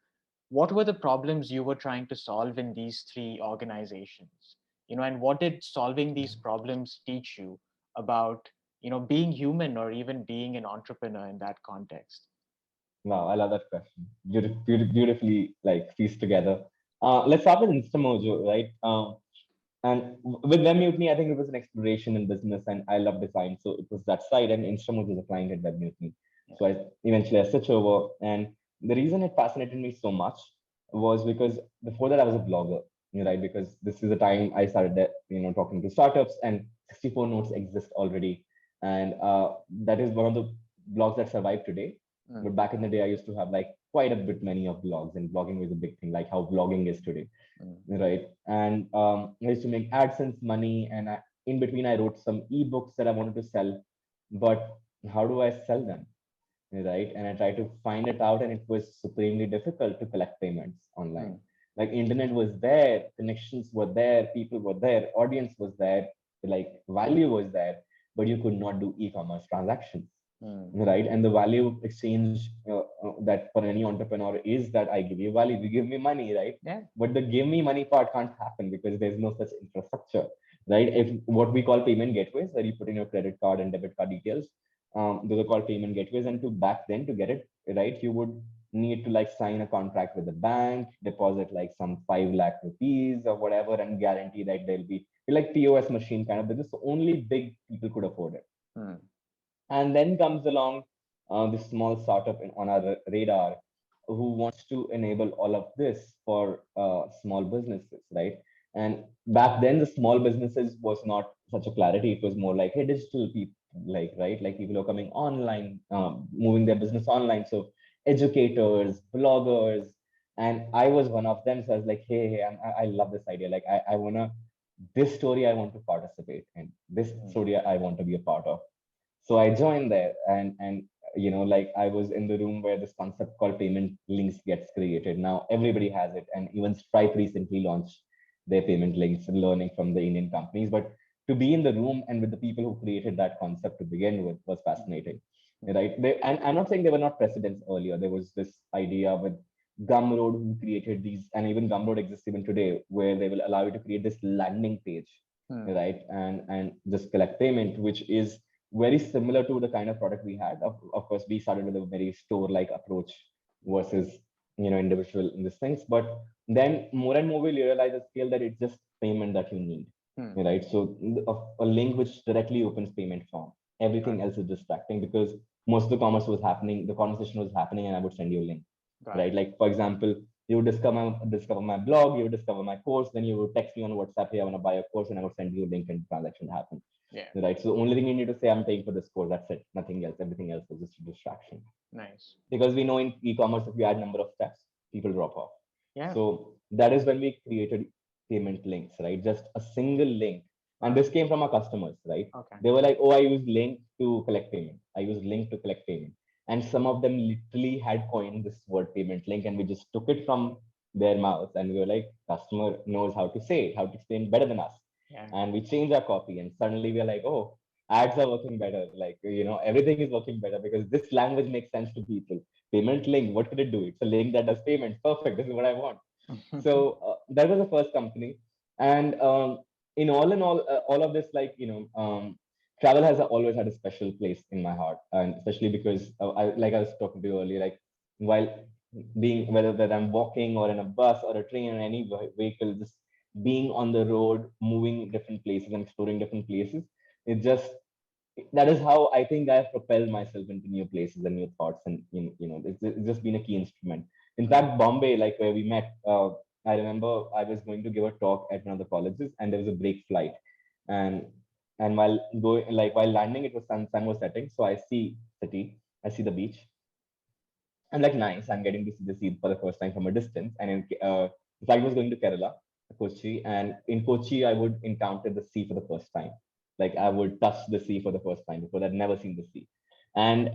what were the problems you were trying to solve in these three organizations? And what did solving these problems teach you about, being human or even being an entrepreneur in that context? Wow, I love that question. Beautifully like pieced together. Let's start with Instamojo, right? And with Web Mutiny, I think it was an exploration in business, and I love design, so it was that side. And Instamojo was a client at Web Mutiny, Yeah. so I switched over. And the reason it fascinated me so much was because before that I was a blogger, right? Because this is the time I started, talking to startups, and 64 notes exist already, and that is one of the blogs that survive today. Mm, But back in the day, I used to have like quite a bit many of blogs, and blogging was a big thing, like how blogging is today, mm, right? And I used to make AdSense money, and in between, I wrote some ebooks that I wanted to sell. But how do I sell them, right? And I tried to find it out, and it was supremely difficult to collect payments online. mm, Like internet was there, connections were there, people were there, audience was there, like value was there, but you could not do e-commerce transactions, mm. right? And the value exchange that for any entrepreneur is that I give you value, you give me money, right? Yeah. But the give me money part can't happen because there's no such infrastructure, right? If what we call payment gateways, where you put in your credit card and debit card details, those are called payment gateways. And to back then to get it right, you would need to like sign a contract with the bank, deposit like some 5 lakh rupees or whatever, and guarantee that there'll be like POS machine kind of business. So only big people could afford it. Mm, And then comes along this small startup on our radar who wants to enable all of this for small businesses, right? And back then, the small businesses was not such a clarity. It was more like, hey, digital people, like, right? Like people are coming online, moving their business online. So educators, bloggers, and I was one of them. So I was like, hey, I love this idea. Like, I want to, this story I want to participate in. This mm, story I want to be a part of. So I joined there, and like I was in the room where this concept called payment links gets created. Now everybody has it, and even Stripe recently launched their payment links, learning from the Indian companies. But to be in the room and with the people who created that concept to begin with was mm, fascinating, mm, right? And I'm not saying they were not precedents earlier. There was this idea with Gumroad who created these, and even Gumroad exists even today, where they will allow you to create this landing page, mm, right? And just collect payment, which is very similar to the kind of product we had. Of course, we started with a very store-like approach versus individual in these things. But then more and more we realize at scale that it's just payment that you need, mm. right? So a link which directly opens payment form. Got Everything else is distracting because most of the commerce was happening, the conversation was happening, and I would send you a link, got right? it. Like for example, you would discover my blog, you would discover my course, then you would text me on WhatsApp, hey, I want to buy a course, and I would send you a link and the transaction happen. Yeah. Right. So the only thing you need to say, I'm paying for this course. That's it. Nothing else. Everything else is just a distraction. Nice. Because we know in e-commerce, if you add number of steps, people drop off. Yeah. So that is when we created payment links, right? Just a single link. And Mm, this came from our customers, right? okay. They were like, oh, I use link to collect payment. I use link to collect payment. And some of them literally had coined this word payment link, and we just took it from their mouth, and we were like, customer knows how to say it, how to explain better than us. Yeah. And we changed our copy, and suddenly we are like, oh, ads are working better. Like, everything is working better because this language makes sense to people. Payment link, what could it do? It's a link that does payments. Perfect. This is what I want. So that was the first company. And in all of this, like, travel has always had a special place in my heart. And especially because like I was talking to you earlier, like, while being, whether that I'm walking or in a bus or a train or any vehicle, just being on the road, moving different places and exploring different places. It just, that is how I think I've propelled myself into new places and new thoughts, and it's just been a key instrument. In fact, Bombay, like where we met, I remember I was going to give a talk at one of the colleges, and there was a break flight, and while going, like while landing, it was sun was setting, so I see city, I see the beach. I'm like, nice. I'm getting to see the sea for the first time from a distance. And in fact, I was going to Kerala, Kochi, and in Kochi, I would encounter the sea for the first time. Like I would touch the sea for the first time because I'd never seen the sea. And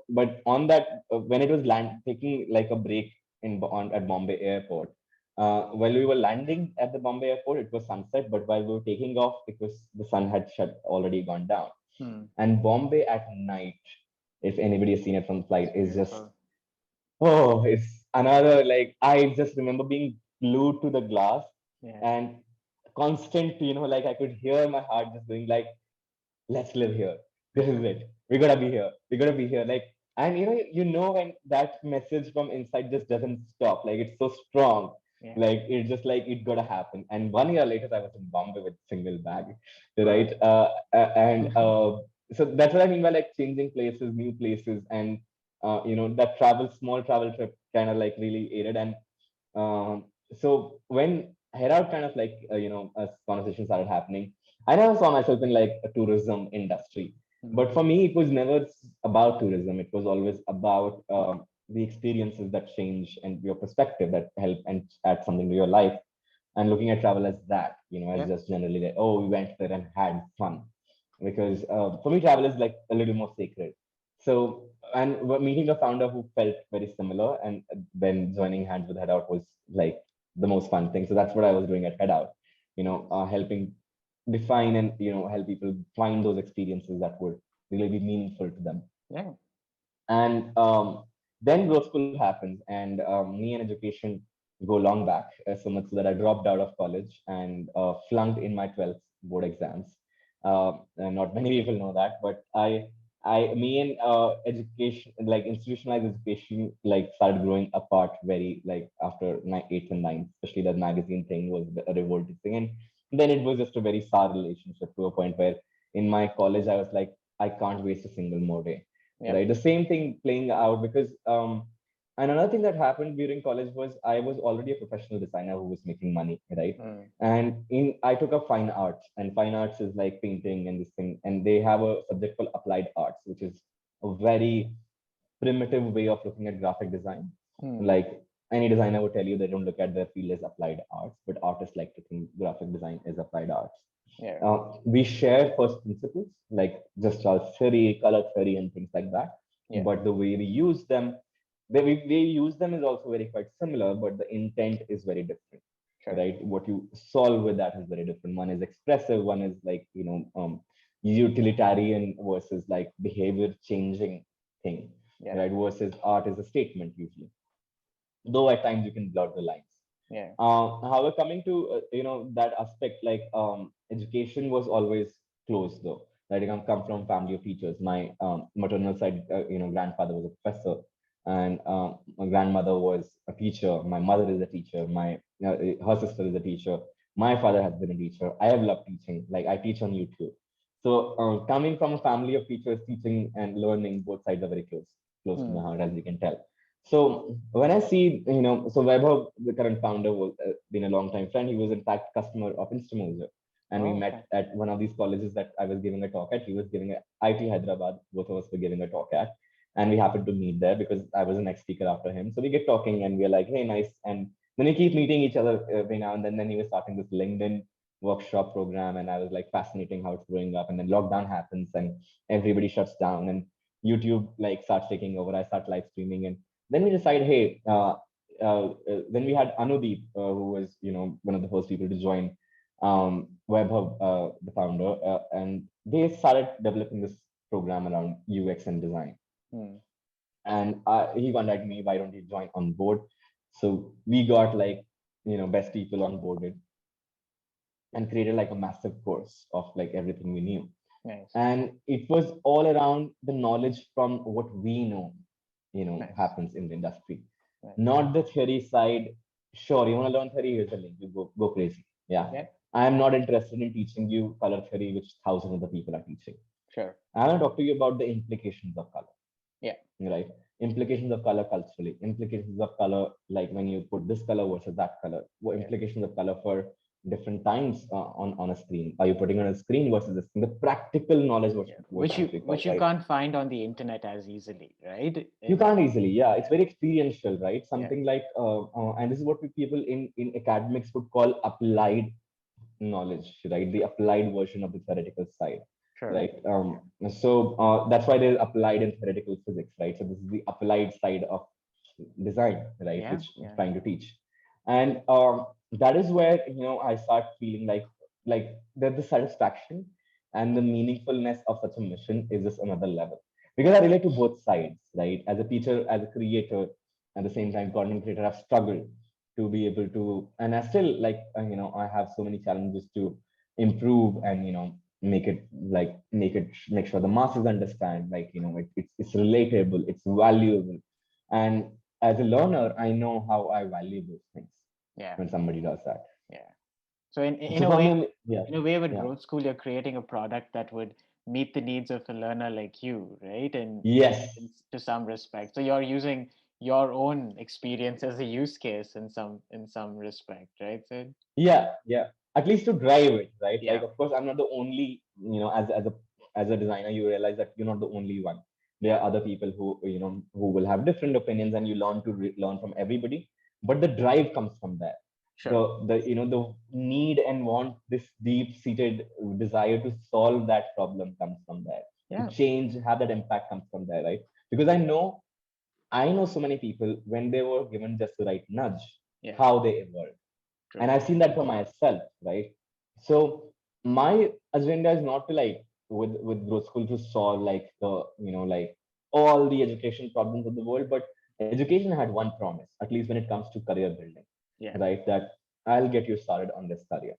but on that, when it was taking like a break at Bombay Airport, while we were landing at the Bombay Airport, it was sunset. But while we were taking off, it was the sun had already gone down. Hmm. And Bombay at night, if anybody has seen it from flight, is just, Beautiful. oh, it's another, like, I just remember being glued to the glass Yeah. and constant, like I could hear my heart just going like, let's live here. This is it. We gotta be here. We gotta be here. Like, and when that message from inside just doesn't stop. Like it's so strong. Yeah. Like it's just like it gotta happen. And 1 year later, I was in Bombay with single bag, Wow. right? And so that's what I mean by like changing places, new places, and that small travel trip kind of like really aided. And so when Headout kind of like as conversation started happening, I never saw myself in like a tourism industry. Hmm. But for me, it was never about tourism. It was always about the experiences that change and your perspective that help and add something to your life. And looking at travel as that, as Yeah. just generally like, oh, we went there and had fun. Because for me, travel is like a little more sacred. So, and meeting a founder who felt very similar, and then joining hands with Headout was like the most fun thing. So that's what I was doing at Headout, helping define and help people find those experiences that would really be meaningful to them. Yeah. And then growth school happens, and me and education go long back, so much so that I dropped out of college and flunked in my 12th board exams. And not many people know that, but me and education, like institutionalized education, like started growing apart very like after eighth and ninth, especially that magazine thing was a revolting thing. And then it was just a very sour relationship to a point where in my college, I was like, I can't waste a single more day, Yeah. right? The same thing playing out because and another thing that happened during college was I was already a professional designer who was making money, right? Hmm. And in I took up fine arts, and fine arts is like painting and this thing, and they have a subject called applied arts, which is a very primitive way of looking at graphic design. Hmm. Like any designer would tell you, they don't look at their field as applied arts, but artists like to think graphic design is applied arts. Yeah. We share first principles, like just our theory, color theory, and things like that. Yeah. But the way we use them, the way we use them is also very quite similar, but the intent is very different, Sure. right? What you solve with that is very different. One is expressive, one is like, utilitarian versus like behavior changing thing, Yeah. right? Versus art is a statement usually, though at times you can blur the lines. Yeah. However, coming to that aspect, like education was always close though. Like I come from family of teachers. My maternal side, grandfather was a professor, and my grandmother was a teacher. My mother is a teacher. My her sister is a teacher. My father has been a teacher. I have loved teaching. Like I teach on YouTube. So coming from a family of teachers, teaching and learning, both sides are very close to my Hmm. heart, as you can tell. So when I see, so Vaibhav, the current founder, was been a long time friend. He was in fact customer of Instamojo, and we Oh, okay. met at one of these colleges that I was giving a talk at. He was giving a IT Hyderabad. Both of us were giving a talk at, and we happened to meet there because I was the next speaker after him. So we get talking, and we're like, hey, nice. And then we keep meeting each other every now and then. Then he was starting this LinkedIn workshop program, and I was like fascinating how it's growing up. And then lockdown happens, and everybody shuts down, and YouTube like starts taking over. I start live streaming, and then we decide, hey, then we had Anudeep, who was, one of the first people to join Webhub, the founder, and they started developing this program around UX and design. Hmm. And he contacted me, why don't you join on board? So we got like, best people on boarded and created like a massive course of like everything we knew. Nice. And it was all around the knowledge from what we know, Nice. happens in the industry. Right. not the theory side. Sure, you want to learn theory, here's the link. You go crazy. Yeah. Yeah. I am not interested in teaching you color theory, which thousands of the people are teaching. Sure. I want to talk to you about the implications of color, Yeah. right? Implications of color culturally, implications of color, like when you put this color versus that color, what Yeah. implications of color for different times on a screen. Are you putting on a screen versus the screen? The practical knowledge Yeah. what is required, Which you right? can't find on the internet as easily, right? You And can't easily, yeah. It's yeah. very experiential, right? Yeah. Something like, and this is what people in academics would call applied knowledge, right? The applied version of the theoretical side, Sure. right? So that's why there's applied and theoretical physics, right? So this is the applied side of design, right? Yeah. Which I'm Yeah. trying to teach, and that is where I start feeling like that the satisfaction and the meaningfulness of such a mission is just another level because I relate to both sides, right? As a teacher, as a creator, at the same time, content creator, I've struggled to be able to, and I still I have so many challenges to improve and make sure the masses understand, it's relatable, it's valuable, and as a learner, I know how I value those things Yeah. when somebody does that. Yeah. So in So a for way, me, yeah, with yeah, Growth School, you're creating a product that would meet the needs of a learner like you, right? And yes, to some respect, so you're using your own experience as a use case in some respect, right? So yeah, yeah. At least to drive it, right? Like, yeah, of course, I'm not the only, as a designer, you realize that you're not the only one. There yeah, are other people who will have different opinions, and you learn to learn from everybody. But the drive comes from there. sure, The need and want, this deep seated desire to solve that problem comes from there. To yeah, change, have that impact comes from there, right? Because I know so many people when they were given just the right nudge, yeah, how they evolved, true, and I've seen that for myself, right? So my agenda is not to like with growth school to solve like like all the education problems of the world, but education had one promise, at least when it comes to career building, yeah, right? That I'll get you started on this career,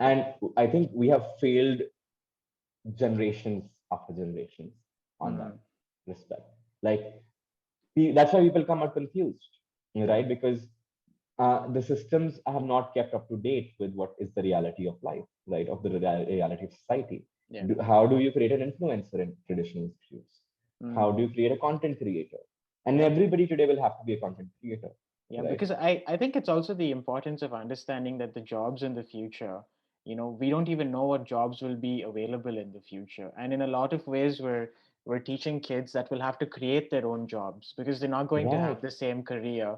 and I think we have failed generations after generations on that mm, respect. Like that's why people come out confused, true, right? Because the systems have not kept up to date with what is the reality of life, right? Of the reality of society. yeah, How do you create an influencer in traditional institutes? mm, How do you create a content creator? And yeah. everybody today will have to be a content creator, Yeah, right? because I think it's also the importance of understanding that the jobs in the future, we don't even know what jobs will be available in the future. And in a lot of ways, we're teaching kids that will have to create their own jobs because they're not going to have Right, the same career,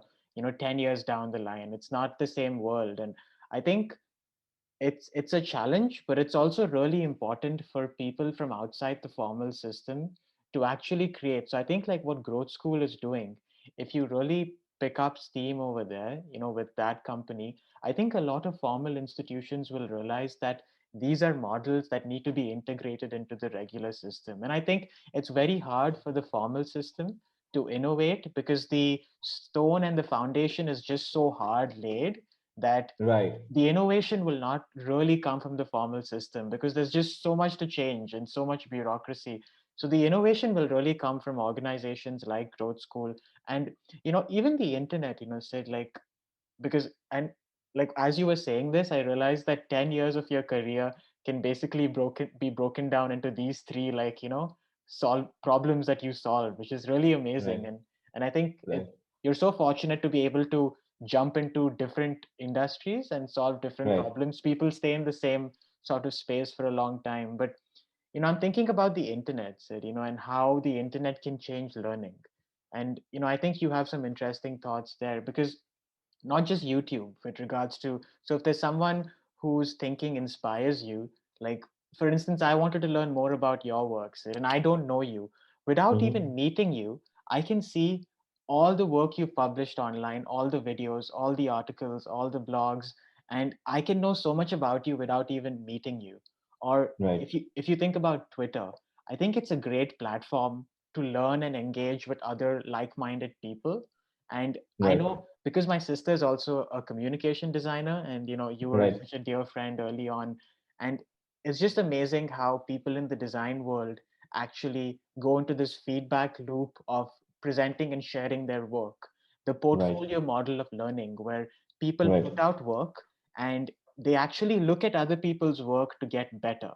10 years down the line. It's not the same world. And I think it's a challenge, but it's also really important for people from outside the formal system to actually create. So I think like what Growth School is doing, if you really pick up steam over there, with that company, I think a lot of formal institutions will realize that these are models that need to be integrated into the regular system. And I think it's very hard for the formal system to innovate because the stone and the foundation is just so hard laid that right, the innovation will not really come from the formal system because there's just so much to change and so much bureaucracy. So the innovation will really come from organizations like Growth School and even the internet. Said like because and like as you were saying this, I realized that 10 years of your career can basically be broken down into these three solve problems that you solve, which is really amazing. right, And I think right, you're so fortunate to be able to jump into different industries and solve different right, problems. People stay in the same sort of space for a long time, but I'm thinking about the internet, Sid, and how the internet can change learning. And I think you have some interesting thoughts there because not just YouTube with regards to, so if there's someone whose thinking inspires you, like for instance, I wanted to learn more about your work, Sid, and I don't know you. Without hmm, even meeting you, I can see all the work you've published online, all the videos, all the articles, all the blogs, and I can know so much about you without even meeting you. Or right, if you think about Twitter, I think it's a great platform to learn and engage with other like-minded people. And I right, know because my sister is also a communication designer, and you were right, such a dear friend early on, and it's just amazing how people in the design world actually go into this feedback loop of presenting and sharing their work. the Right. portfolio model of learning, where people Right. put out work and they actually look at other people's work to get better.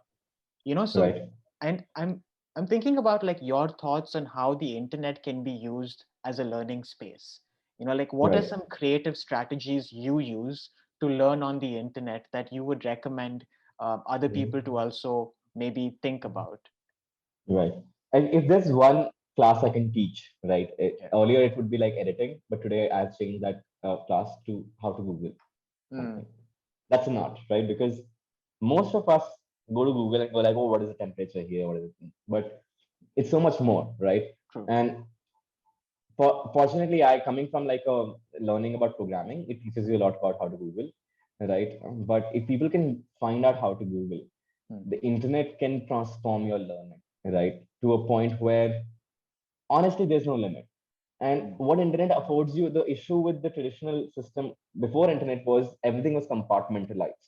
So, Right. and I'm thinking about like your thoughts on how the internet can be used as a learning space. Like what are Right. some creative strategies you use to learn on the internet that you would recommend other people to Mhm. also maybe think about? Right. And if there's one class I can teach, right? Yeah. Earlier it would be like editing, but today I've changed that class to how to Google Mm, something. That's an art, right? Because most of us go to Google and go like, oh, what is the temperature here? What is it? But it's so much more, right? true. And fortunately, I coming from like a learning about programming, it teaches you a lot about how to Google, right? But if people can find out how to Google, Mm, the internet can transform your learning, right? To a point where honestly, there's no limit. And mm, what internet affords you, the issue with the traditional system before internet was everything was compartmentalized,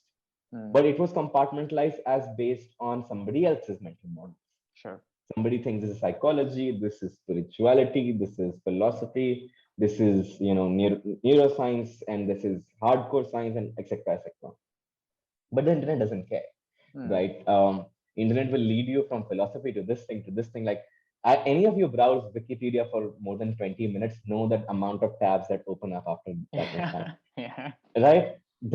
mm, but it was compartmentalized as based on somebody else's mental model. sure. Somebody thinks this is psychology, this is spirituality, this is philosophy, this is neuroscience, and this is hardcore science, and etc etc. But the internet doesn't care, Mm. right? Internet will lead you from philosophy to this thing to this thing. Like any of you browse Wikipedia for more than 20 minutes know that amount of tabs that open up after that much time, Yeah. Yeah. right?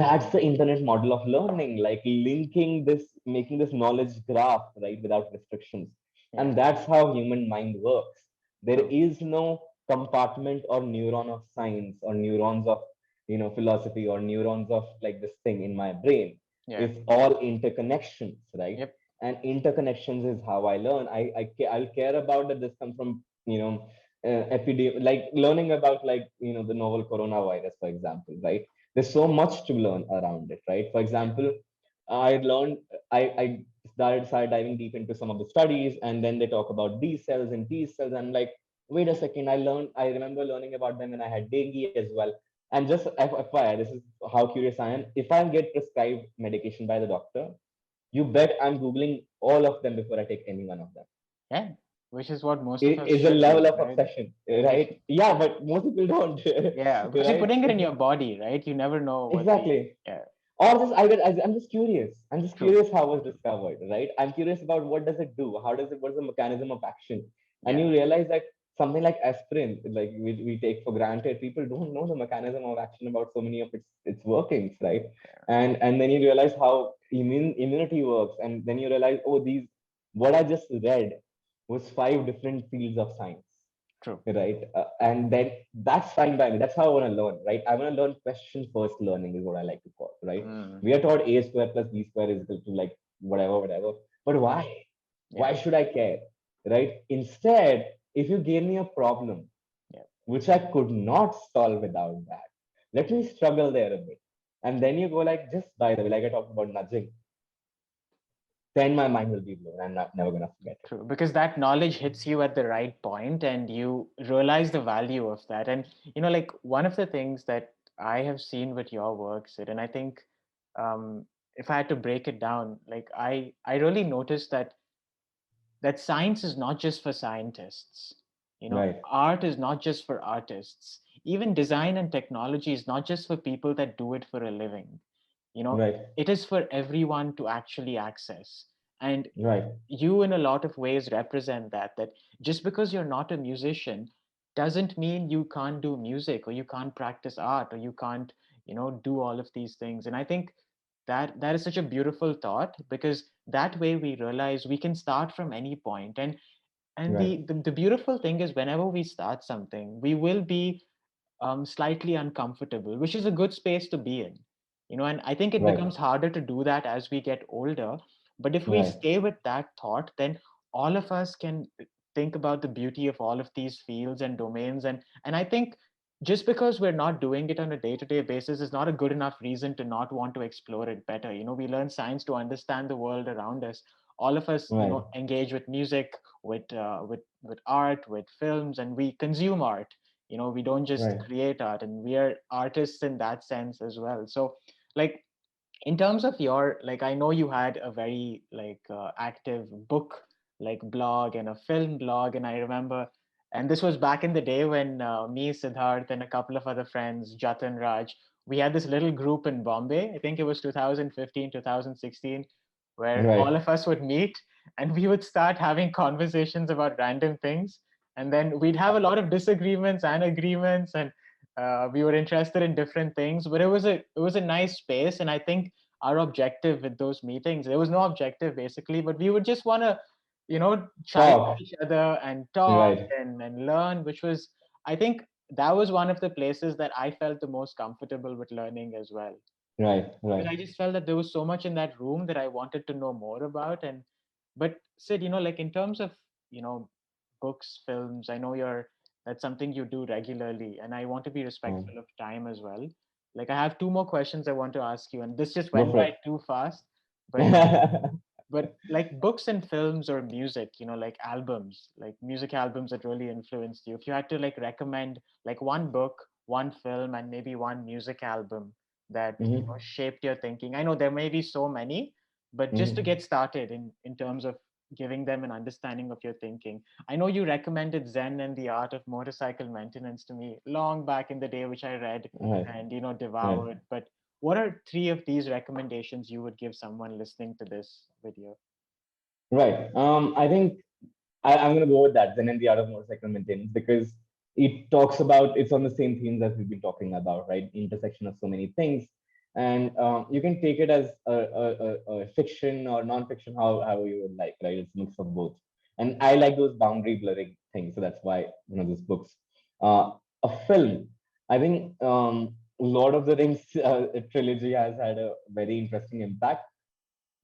That's Mm, the internet model of learning, like linking this, making this knowledge graph, right, without restrictions. yeah. And that's how human mind works. There True. is no compartment or neuron of science or neurons of philosophy or neurons of like this thing in my brain. Yeah. It's all interconnections, right? Yep. And interconnections is how I learn. I'll care about that this comes from epidemic, like learning about like the novel coronavirus, for example, right? There's so much to learn around it, right? For Yeah. example, I learned, I started diving deep into some of the studies, and then they talk about B cells and T cells. And like, wait a second, I remember learning about them when I had dengue as well. And just FYI, this is how curious I am. If I get prescribed medication by the doctor, you bet I'm Googling all of them before I take any one of them. Yeah. Which is what most of It us is a should level do, of right? obsession, right? Yeah, but most people don't, Yeah, because you're right? putting it in your body, right? You never know what the. Exactly. Yeah. Or just I'm just curious. I'm just True. curious how it was discovered, right? I'm curious about what does it do? What's the mechanism of action? And Yeah. you realize that something like aspirin, like we take for granted, people don't know the mechanism of action about so many of its workings, right? And then you realize how immunity works, and then you realize, oh, these what I just read was 5 different fields of science, True. right? And then that's fine by me. That's how I want to learn, right? I want to learn question first learning is what I like to call, right? Mm, We are taught a square plus b square is equal to like whatever, whatever. But why? yeah. Why should I care, right? Instead, if you gave me a problem Yeah. which I could not solve without that, let me struggle there a bit. And then you go like, just by the way, like I talked about nudging, then my mind will be blown. I'm not never gonna forget it. True. Because that knowledge hits you at the right point and you realize the value of that. And, like one of the things that I have seen with your work, Sid, and I think if I had to break it down, like I really noticed that science is not just for scientists. Right, Art is not just for artists. Even design and technology is not just for people that do it for a living. you know right, it is for everyone to actually access. And right, you in a lot of ways represent that just because you're not a musician doesn't mean you can't do music or you can't practice art or you can't do all of these things. And I think that is such a beautiful thought, because that way we realize we can start from any point. And right, the beautiful thing is whenever we start something we will be slightly uncomfortable, which is a good space to be in. And I think it right, becomes harder to do that as we get older. But if we right. stay with that thought, then all of us can think about the beauty of all of these fields and domains. And I think just because we're not doing it on a day-to-day basis is not a good enough reason to not want to explore it better. We learn science to understand the world around us. All of us, Right, engage with music, with art, with films, and we consume art. We don't just right, create art, and we are artists in that sense as well. So, like, in terms of your, like, I know you had a very like active book like blog and a film blog, and I remember And this was back in the day when me, Siddharth, and a couple of other friends, Jatan, Raj, we had this little group in Bombay. I think it was 2015, 2016, where Right. all of us would meet and we would start having conversations about random things. And then we'd have a lot of disagreements and agreements, and we were interested in different things. But it was a nice space, and I think our objective with those meetings, there was no objective basically, but we would just want to challenge Talk. each other and talk Right. and learn, which was, I think, that was one of the places that I felt the most comfortable with learning as well. Right. Because Right. I just felt that there was so much in that room that I wanted to know more about. And but Sid, like in terms of, you know, books, films, I know that's something you do regularly, and I want to be Um, respectful of time as well. Like I have two more questions I want to ask you, and this just go went for by it. too fast. But like books and films or music, like albums, like music albums that really influenced you, if you had to like recommend like one book, one film, and maybe one music album that Hmm. shaped your thinking. I know there may be so many, but just to Hmm. get started in terms of giving them an understanding of your thinking. I know you recommended Zen and the Art of Motorcycle Maintenance to me long back in the day, which I read Right. and Right. devoured. But what are three of these recommendations you would give someone listening to this video? Right. I think I'm going to go with that, Zen and the Art of Motorcycle Maintenance, because it talks about, it's on the same themes that we've been talking about, right? Intersection of so many things. And you can take it as a fiction or non-fiction, how you would like, right? It's a mix of both. And I like those boundary blurring things. So that's why, these books. A film, I think Lord of the Rings trilogy has had a very interesting impact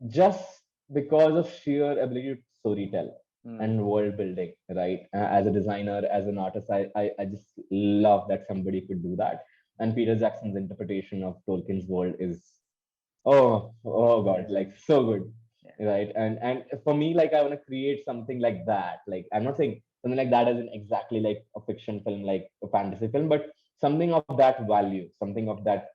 just because of sheer ability to storytell Hmm. and world building, right? As a designer, as an artist, I just love that somebody could do that. And Peter Jackson's interpretation of Tolkien's world is, oh God, Amazing. like so good, Yeah. right? And for me, like I want to create something like that. Like I'm not saying something like that as in exactly like a fiction film, like a fantasy film, but something of that value, something of that,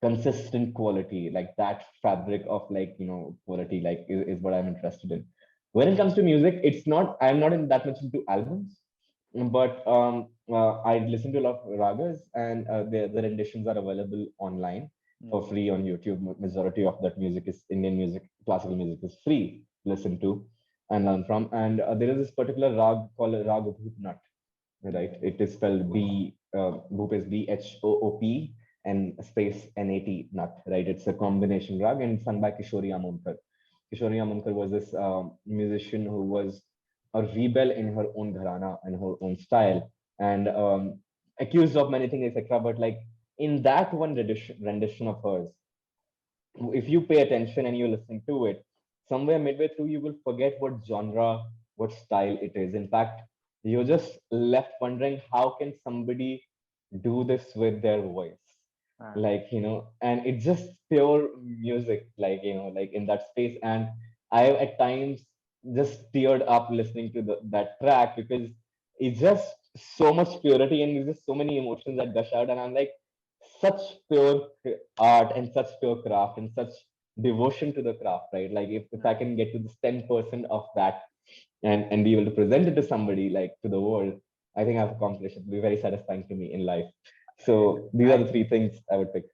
consistent quality, like that fabric of like quality, like is what I'm interested in. When it comes to music, I'm not in that much into albums, but I listen to a lot of ragas, and the renditions are available online for Hmm. free on YouTube. Majority of that music is Indian music, classical music is free to listen to and learn from. And there is this particular rag called Rag Bhoopnat, right? Hmm. It is spelled Bhoop is Bhoop and space Nat nut, right? It's a combination rag and sung by Kishori Amonkar. Kishori Amonkar was this musician who was a rebel in her own gharana and her own style, and accused of many things, etc. But like in that one rendition of hers, if you pay attention and you're listening to it, somewhere midway through, you will forget what genre, what style it is. In fact, you're just left wondering how can somebody do this with their voice? Ah. Like, and it's just pure music, like, like in that space. And I at times just teared up listening to that track because it's just so much purity and there's just so many emotions that gush out. And I'm like, such pure art and such pure craft and such devotion to the craft, right? Like if I Ah. can get to this 10% of that and be able to present it to somebody, like to the world, I think I've accomplished it. It'll be very satisfying to me in life. So these are I the three things I would pick.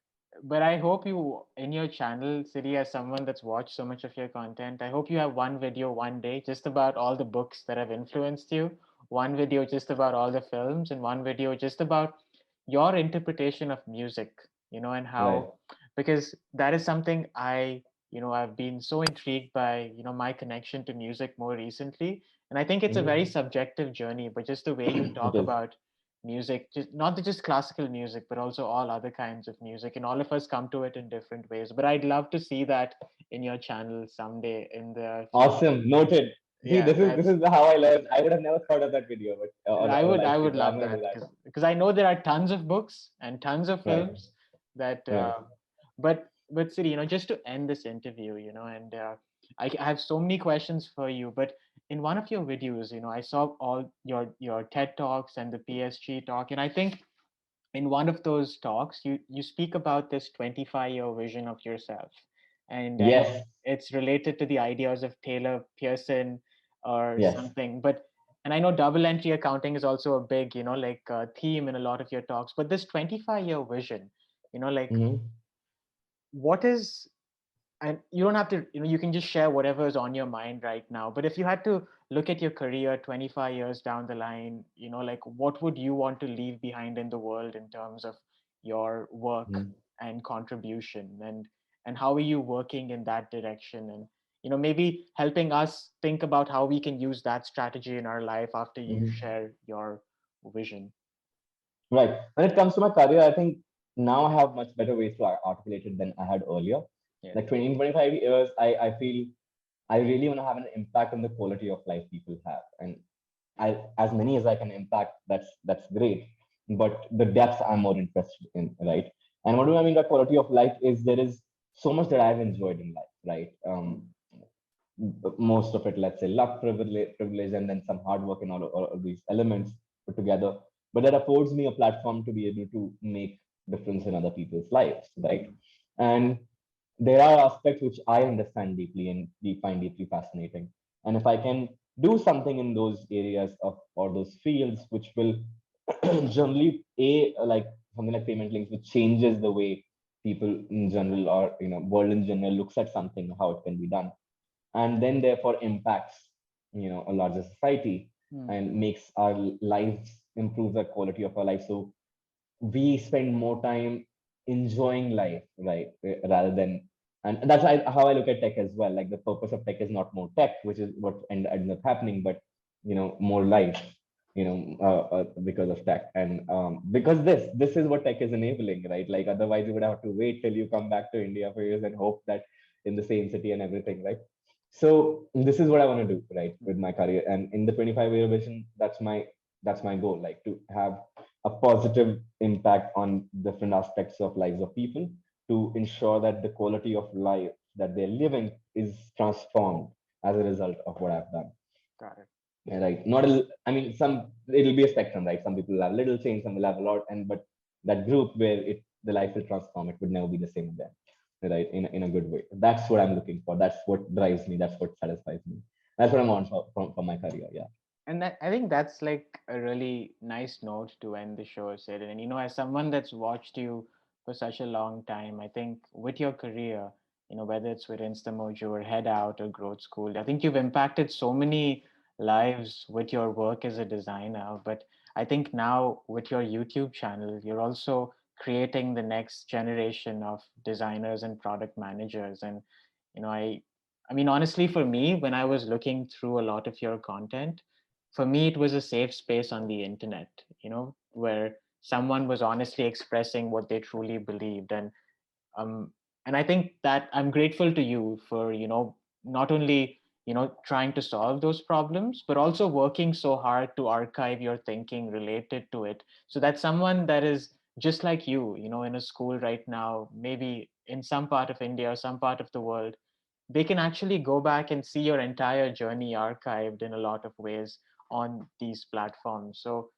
but I hope you, in your channel, Siri, as someone that's watched so much of your content, I hope you have one video one day just about all the books that have influenced you, one video just about all the films, and one video just about your interpretation of music, and Right. how, because that is something I've been so intrigued by, my connection to music more recently. And I think it's a very Mhm. subjective journey, but just the way you It talk is. about music, just not just classical music, but also all other kinds of music, and all of us come to it in different ways. But I'd love to see that in your channel someday in the future. Awesome. Noted. See, Yeah, this is how I learned. I would have never thought of that video, but I or would live I stream, would but I'm love gonna do that, that. because I know there are tons of books and tons of Right. films that Right. but Siri, just to end this interview, and I have so many questions for you, but in one of your videos, I saw all your TED talks and the PSG talk, and I think in one of those talks you speak about this 25-year vision of yourself, and I know Yes. it's related to the ideas of Taylor Pearson or Yes. something, but And I know double entry accounting is also a big, theme in a lot of your talks. But this 25-year vision, like Mm-hmm. what is, and you don't have to, you can just share whatever is on your mind right now. But if you had to look at your career 25 years down the line, like what would you want to leave behind in the world in terms of your work and contribution, and how are you working in that direction, and maybe helping us think about how we can use that strategy in our life after you Mm-hmm. share your vision. Right. When it comes to my career, I think now I have much better ways to articulate it than I had earlier. Yeah. Like 20, 25 years, I feel I really want to have an impact on the quality of life people have. And as many as I can impact, that's great. But the depth I'm more interested in, right? And what do I mean by quality of life is there is so much that I've enjoyed in life, right? Most of it, let's say, luck, privilege, and then some hard work and all these elements put together. But that affords me a platform to be able to make difference in other people's lives, right? And there are aspects which I understand deeply and find deeply fascinating. And if I can do something in those areas of or those fields, which will generally like something like payment links, which changes the way people in general or world in general looks at something, how it can be done, and then therefore impacts a larger society Hmm. and makes our lives improve the quality of our life. So we spend more time enjoying life, right? Rather than, and that's how I look at tech as well. Like the purpose of tech is not more tech, which is what ends up happening, but more life, because of tech, and because this is what tech is enabling, right? Like otherwise, you would have to wait till you come back to India for years and hope that in the same city and everything, right? So this is what I want to do, right, with my career, and in the 25-year vision, that's my goal, like to have a positive impact on different aspects of lives of people to ensure that the quality of life that they're living is transformed as a result of what I've done. Got it. Yeah, right. Not a, I mean, it'll be a spectrum, right? Some people have little change, some will have a lot, and but that group where the life will transform, it would never be the same again, right? In a good way. That's what I'm looking for. That's what drives me. That's what satisfies me. That's what I'm on for my career. Yeah. And that, I think that's like a really nice note to end the show, Sid. And as someone that's watched you for such a long time, I think with your career, whether it's with Instamojo or Headout or Growth School, I think you've impacted so many lives with your work as a designer. But I think now with your YouTube channel, you're also creating the next generation of designers and product managers. And you know, I mean, honestly, for me, when I was looking through a lot of your content, for me it was a safe space on the internet, where someone was honestly expressing what they truly believed. Um and I think that I'm grateful to you for not only trying to solve those problems, but also working so hard to archive your thinking related to it, so that someone that is just like you know, in a school right now, maybe in some part of India or some part of the world, they can actually go back and see your entire journey archived in a lot of ways on these platforms. So,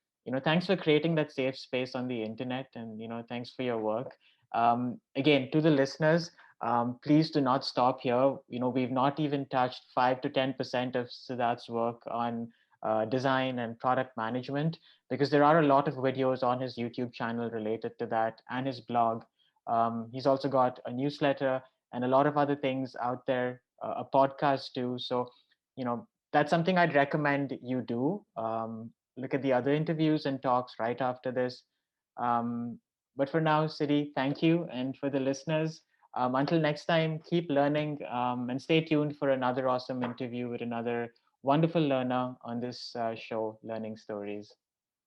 thanks for creating that safe space on the internet, and thanks for your work. Again, to the listeners, please do not stop here. We've not even touched 5 to 10% of Siddharth's work on design and product management, because there are a lot of videos on his YouTube channel related to that, and his blog. He's also got a newsletter and a lot of other things out there, a podcast too. So, that's something I'd recommend you do. Look at the other interviews and talks right after this. But for now, Siddhi, thank you. And for the listeners, until next time, keep learning, and stay tuned for another awesome interview with another wonderful learner on this show, Learning Stories.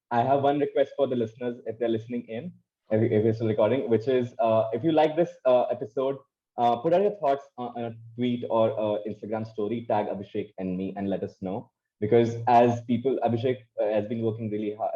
I have one request for the listeners if they're listening in, if it's recording, which is if you like this episode, put out your thoughts on a tweet or Instagram story, tag Abhishek and me, and let us know. Because as people, Abhishek has been working really hard,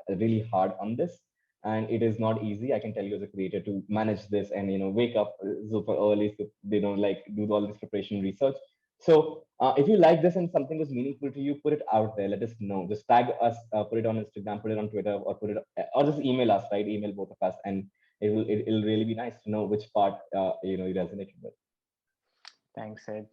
really hard on this, and it is not easy. I can tell you as a creator to manage this and wake up super early, so they don't like do all this preparation research. So if you like this and something was meaningful to you, put it out there. Let us know. Just tag us, put it on Instagram, put it on Twitter, or put it, or just email us. Right, email both of us, and it'll really be nice to know which part you resonated with. Thanks, Sid.